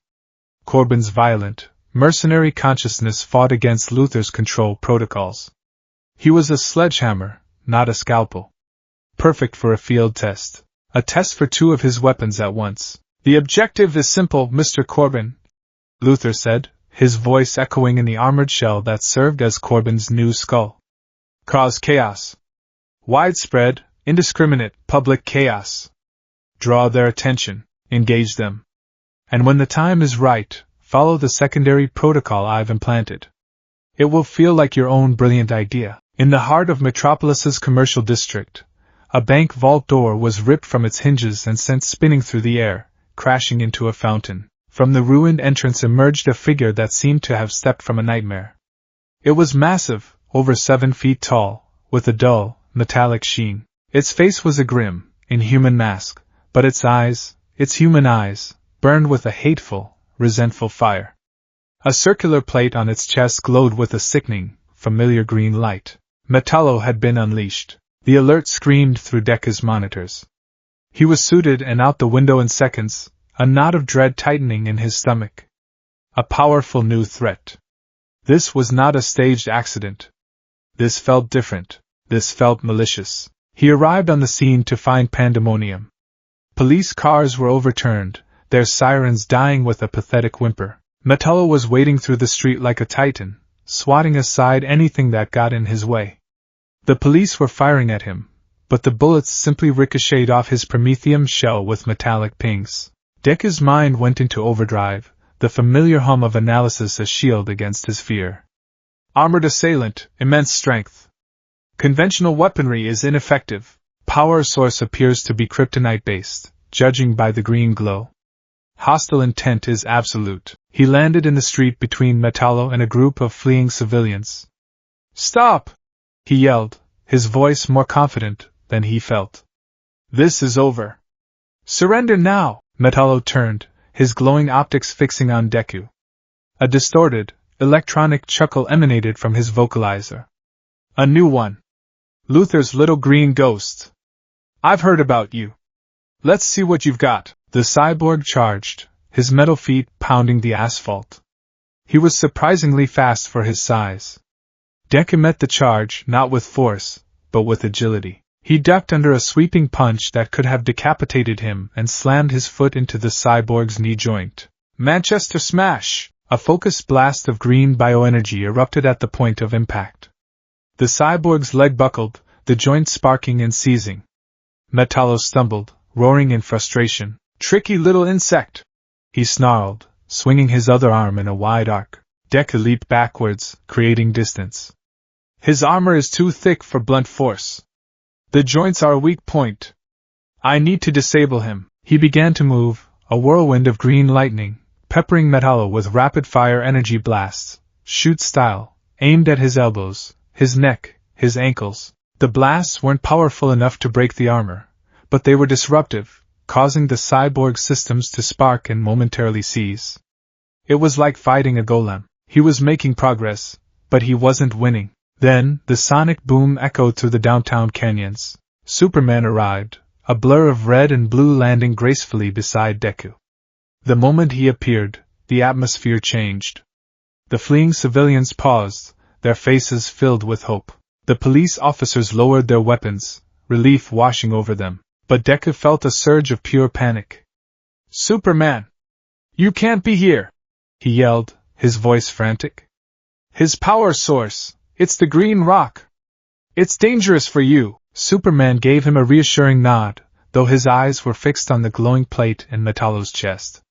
Corbin's violent, mercenary consciousness fought against Luthor's control protocols. He was a sledgehammer, not a scalpel. Perfect for a field test. A test for two of his weapons at once. The objective is simple, Mr. Corbin, Luthor said, his voice echoing in the armored shell that served as Corbin's new skull. Cause chaos. Widespread, indiscriminate, public chaos. Draw their attention, engage them. And when the time is right, follow the secondary protocol I've implanted. It will feel like your own brilliant idea. In the heart of Metropolis's commercial district, a bank vault door was ripped from its hinges and sent spinning through the air, crashing into a fountain. From the ruined entrance emerged a figure that seemed to have stepped from a nightmare. It was massive, over 7 feet tall, with a dull, metallic sheen. Its face was a grim, inhuman mask, but its eyes, its human eyes, burned with a hateful, resentful fire. A circular plate on its chest glowed with a sickening, familiar green light. Metallo had been unleashed. The alert screamed through Deku's monitors. He was suited and out the window in seconds, a knot of dread tightening in his stomach. A powerful new threat. This was not a staged accident. This felt different. This felt malicious. He arrived on the scene to find pandemonium. Police cars were overturned, their sirens dying with a pathetic whimper. Metallo was wading through the street like a titan, swatting aside anything that got in his way. The police were firing at him, but the bullets simply ricocheted off his promethium shell with metallic pings. Deku's mind went into overdrive, the familiar hum of analysis a shield against his fear. Armored assailant, immense strength. Conventional weaponry is ineffective. Power source appears to be kryptonite-based, judging by the green glow. Hostile intent is absolute. He landed in the street between Metallo and a group of fleeing civilians. Stop! He yelled, his voice more confident than he felt. This is over. Surrender now! Metallo turned, his glowing optics fixing on Deku. A distorted, electronic chuckle emanated from his vocalizer. A new one. Luthor's little green ghost. I've heard about you. Let's see what you've got. The cyborg charged, his metal feet pounding the asphalt. He was surprisingly fast for his size. Deku met the charge not with force, but with agility. He ducked under a sweeping punch that could have decapitated him and slammed his foot into the cyborg's knee joint. Manchester smash! A focused blast of green bioenergy erupted at the point of impact. The cyborg's leg buckled, the joint sparking and seizing. Metallo stumbled, roaring in frustration. Tricky little insect! He snarled, swinging his other arm in a wide arc. Deku leaped backwards, creating distance. His armor is too thick for blunt force. The joints are a weak point. I need to disable him. He began to move, a whirlwind of green lightning, peppering Metallo with rapid-fire energy blasts, shoot style, aimed at his elbows, his neck, his ankles. The blasts weren't powerful enough to break the armor, but they were disruptive, causing the cyborg systems to spark and momentarily seize. It was like fighting a golem. He was making progress, but he wasn't winning. Then, the sonic boom echoed through the downtown canyons. Superman arrived, a blur of red and blue landing gracefully beside Deku. The moment he appeared, the atmosphere changed. The fleeing civilians paused, their faces filled with hope. The police officers lowered their weapons, relief washing over them. But Deku felt a surge of pure panic. "Superman! You can't be here!" he yelled, his voice frantic. "His power source, it's the green rock! It's dangerous for you!" Superman gave him a reassuring nod, though his eyes were fixed on the glowing plate in Metallo's chest.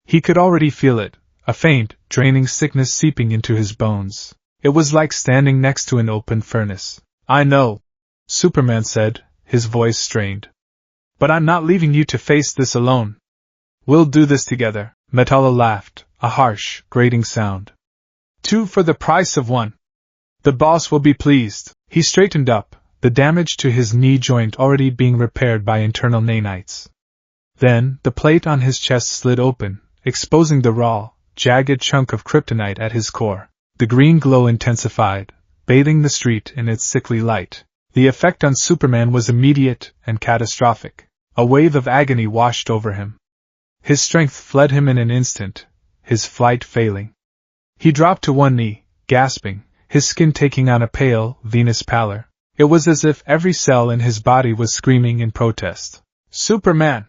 He could already feel it, a faint, draining sickness seeping into his bones. It was like standing next to an open furnace. "I know," Superman said, his voice strained. "But I'm not leaving you to face this alone. We'll do this together." Metallo laughed, a harsh, grating sound. "Two for the price of one. The boss will be pleased." He straightened up, the damage to his knee joint already being repaired by internal nanites. Then, the plate on his chest slid open, exposing the raw, jagged chunk of kryptonite at his core. The green glow intensified, bathing the street in its sickly light. The effect on Superman was immediate and catastrophic. A wave of agony washed over him. His strength fled him in an instant, his flight failing. He dropped to one knee, gasping, his skin taking on a pale, venous pallor. It was as if every cell in his body was screaming in protest. "Superman!"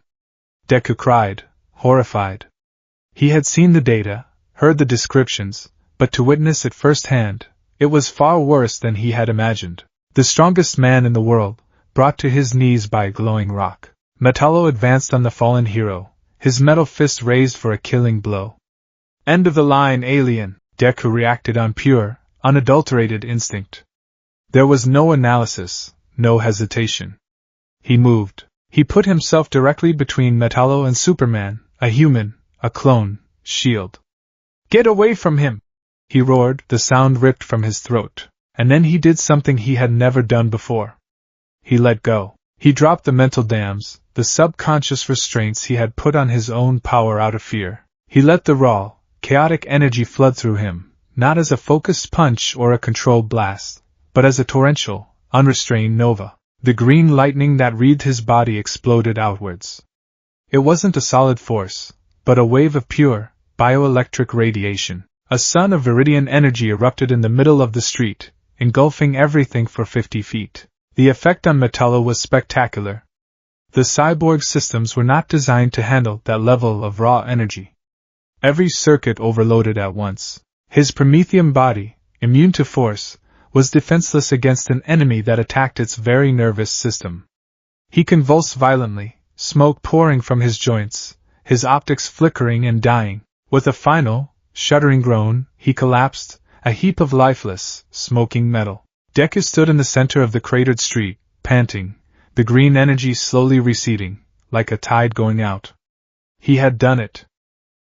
Deku cried, horrified. He had seen the data, heard the descriptions, but to witness it firsthand, it was far worse than he had imagined. The strongest man in the world, brought to his knees by a glowing rock. Metallo advanced on the fallen hero, his metal fist raised for a killing blow. "End of the line, alien!" Deku reacted on pure, unadulterated instinct. There was no analysis, no hesitation. He moved. He put himself directly between Metallo and Superman, a human, a clone, shield. "Get away from him!" he roared, the sound ripped from his throat. And then he did something he had never done before. He let go. He dropped the mental dams, the subconscious restraints he had put on his own power out of fear. He let the raw, chaotic energy flood through him, not as a focused punch or a controlled blast, but as a torrential, unrestrained nova. The green lightning that wreathed his body exploded outwards. It wasn't a solid force, but a wave of pure, bioelectric radiation. A sun of viridian energy erupted in the middle of the street, engulfing everything for 50 feet. The effect on Metallo was spectacular. The cyborg systems were not designed to handle that level of raw energy. Every circuit overloaded at once. His Promethean body, immune to force, was defenseless against an enemy that attacked its very nervous system. He convulsed violently, smoke pouring from his joints, his optics flickering and dying. With a final, shuddering groan, he collapsed, a heap of lifeless, smoking metal. Deku stood in the center of the cratered street, panting, the green energy slowly receding, like a tide going out. He had done it.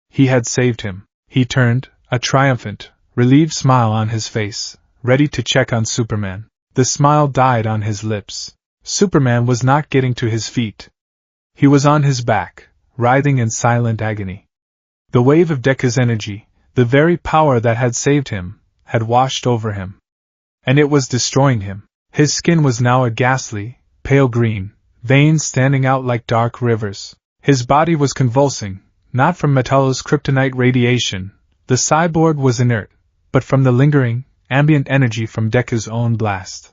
He had saved him. He turned, a triumphant, relieved smile on his face, ready to check on Superman. The smile died on his lips. Superman was not getting to his feet. He was on his back, writhing in silent agony. The wave of Deku's energy, the very power that had saved him, had washed over him. And it was destroying him. His skin was now a ghastly, pale green, veins standing out like dark rivers. His body was convulsing, not from Metallo's kryptonite radiation. The cyborg was inert, but from the lingering, ambient energy from Deku's own blast.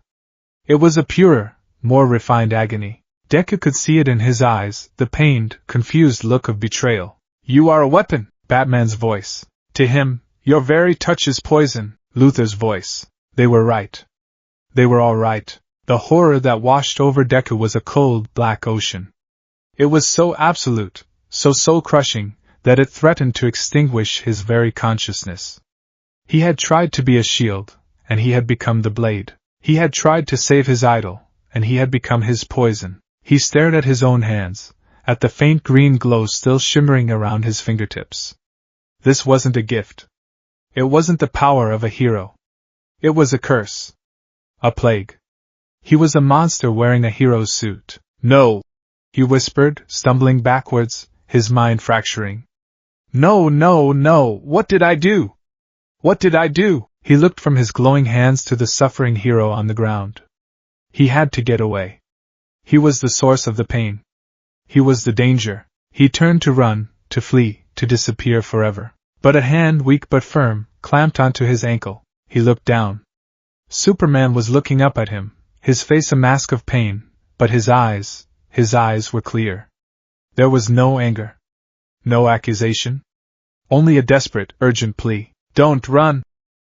It was a purer, more refined agony. Deku could see it in his eyes, the pained, confused look of betrayal. "You are a weapon," Batman's voice. To him, "Your very touch is poison," Luthor's voice. They were right. They were all right. The horror that washed over Deku was a cold, black ocean. It was so absolute, so soul-crushing, that it threatened to extinguish his very consciousness. He had tried to be a shield, and he had become the blade. He had tried to save his idol, and he had become his poison. He stared at his own hands, at the faint green glow still shimmering around his fingertips. This wasn't a gift. It wasn't the power of a hero. It was a curse. A plague. He was a monster wearing a hero's suit. "No!" he whispered, stumbling backwards, his mind fracturing. No, no, no, what did I do? What did I do? He looked from his glowing hands to the suffering hero on the ground. He had to get away. He was the source of the pain. He was the danger. He turned to run, to flee, to disappear forever. But a hand, weak but firm, clamped onto his ankle. He looked down. Superman was looking up at him, his face a mask of pain, but his eyes were clear. There was no anger. No accusation. Only a desperate, urgent plea. Don't run!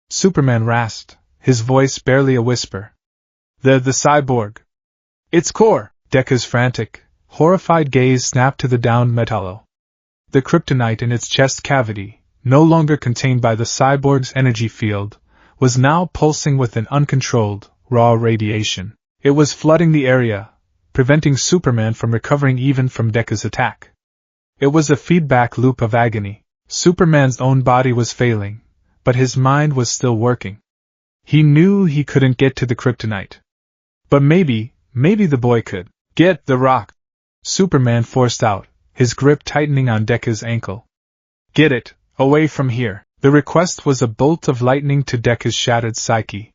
Superman rasped, his voice barely a whisper. The cyborg. Its core! Deku's frantic, horrified gaze snapped to the downed metallo. The kryptonite in its chest cavity, no longer contained by the cyborg's energy field, was now pulsing with an uncontrolled, raw radiation. It was flooding the area, preventing Superman from recovering even from Deku's attack. It was a feedback loop of agony. Superman's own body was failing, but his mind was still working. He knew he couldn't get to the kryptonite. But maybe the boy could. Get the rock! Superman forced out, his grip tightening on Deku's ankle. Get it, away from here. The request was a bolt of lightning to Deku's shattered psyche.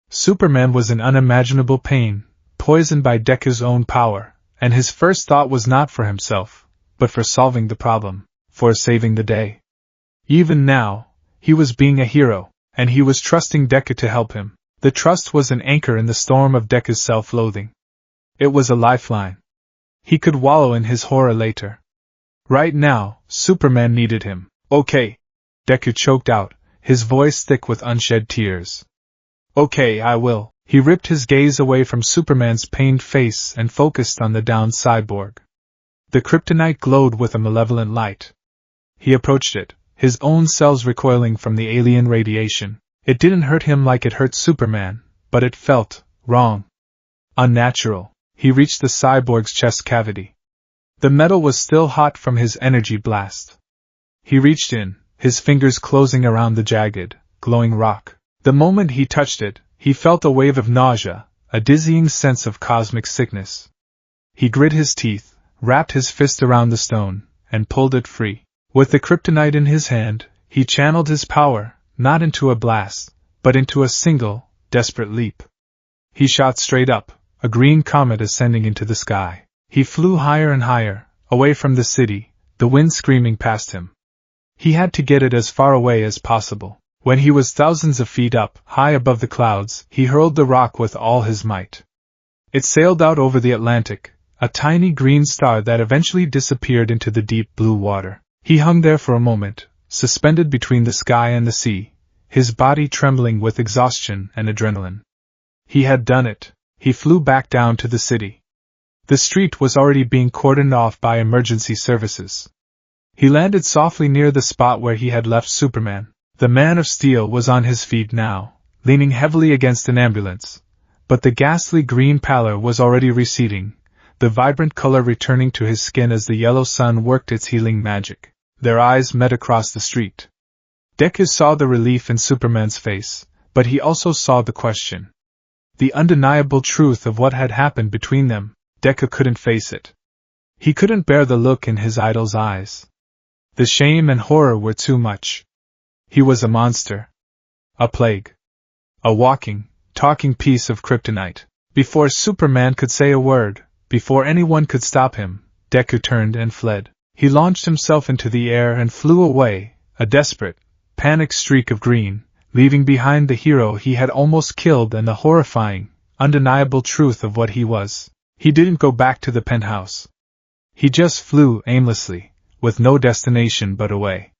Superman was in unimaginable pain, poisoned by Deku's own power, and his first thought was not for himself, but for solving the problem, for saving the day. Even now, he was being a hero, and he was trusting Deku to help him. The trust was an anchor in the storm of Deku's self-loathing. It was a lifeline. He could wallow in his horror later. Right now, Superman needed him. Okay. Deku choked out, his voice thick with unshed tears. Okay, I will. He ripped his gaze away from Superman's pained face and focused on the downed cyborg. The kryptonite glowed with a malevolent light. He approached it, his own cells recoiling from the alien radiation. It didn't hurt him like it hurt Superman, but it felt wrong. Unnatural. He reached the cyborg's chest cavity. The metal was still hot from his energy blast. He reached in, his fingers closing around the jagged, glowing rock. The moment he touched it, he felt a wave of nausea, a dizzying sense of cosmic sickness. He grit his teeth, wrapped his fist around the stone, and pulled it free. With the kryptonite in his hand, he channeled his power, not into a blast, but into a single, desperate leap. He shot straight up, a green comet ascending into the sky. He flew higher and higher, away from the city, the wind screaming past him. He had to get it as far away as possible. When he was thousands of feet up, high above the clouds, he hurled the rock with all his might. It sailed out over the Atlantic, a tiny green star that eventually disappeared into the deep blue water. He hung there for a moment, suspended between the sky and the sea, his body trembling with exhaustion and adrenaline. He had done it. He flew back down to the city. The street was already being cordoned off by emergency services. He landed softly near the spot where he had left Superman. The Man of Steel was on his feet now, leaning heavily against an ambulance, but the ghastly green pallor was already receding, the vibrant color returning to his skin as the yellow sun worked its healing magic. Their eyes met across the street. Deku saw the relief in Superman's face, but he also saw the question. The undeniable truth of what had happened between them. Deku couldn't face it. He couldn't bear the look in his idol's eyes. The shame and horror were too much. He was a monster. A plague. A walking, talking piece of kryptonite. Before Superman could say a word, before anyone could stop him, Deku turned and fled. He launched himself into the air and flew away, a desperate, panicked streak of green, leaving behind the hero he had almost killed and the horrifying, undeniable truth of what he was. He didn't go back to the penthouse. He just flew aimlessly, with no destination but away.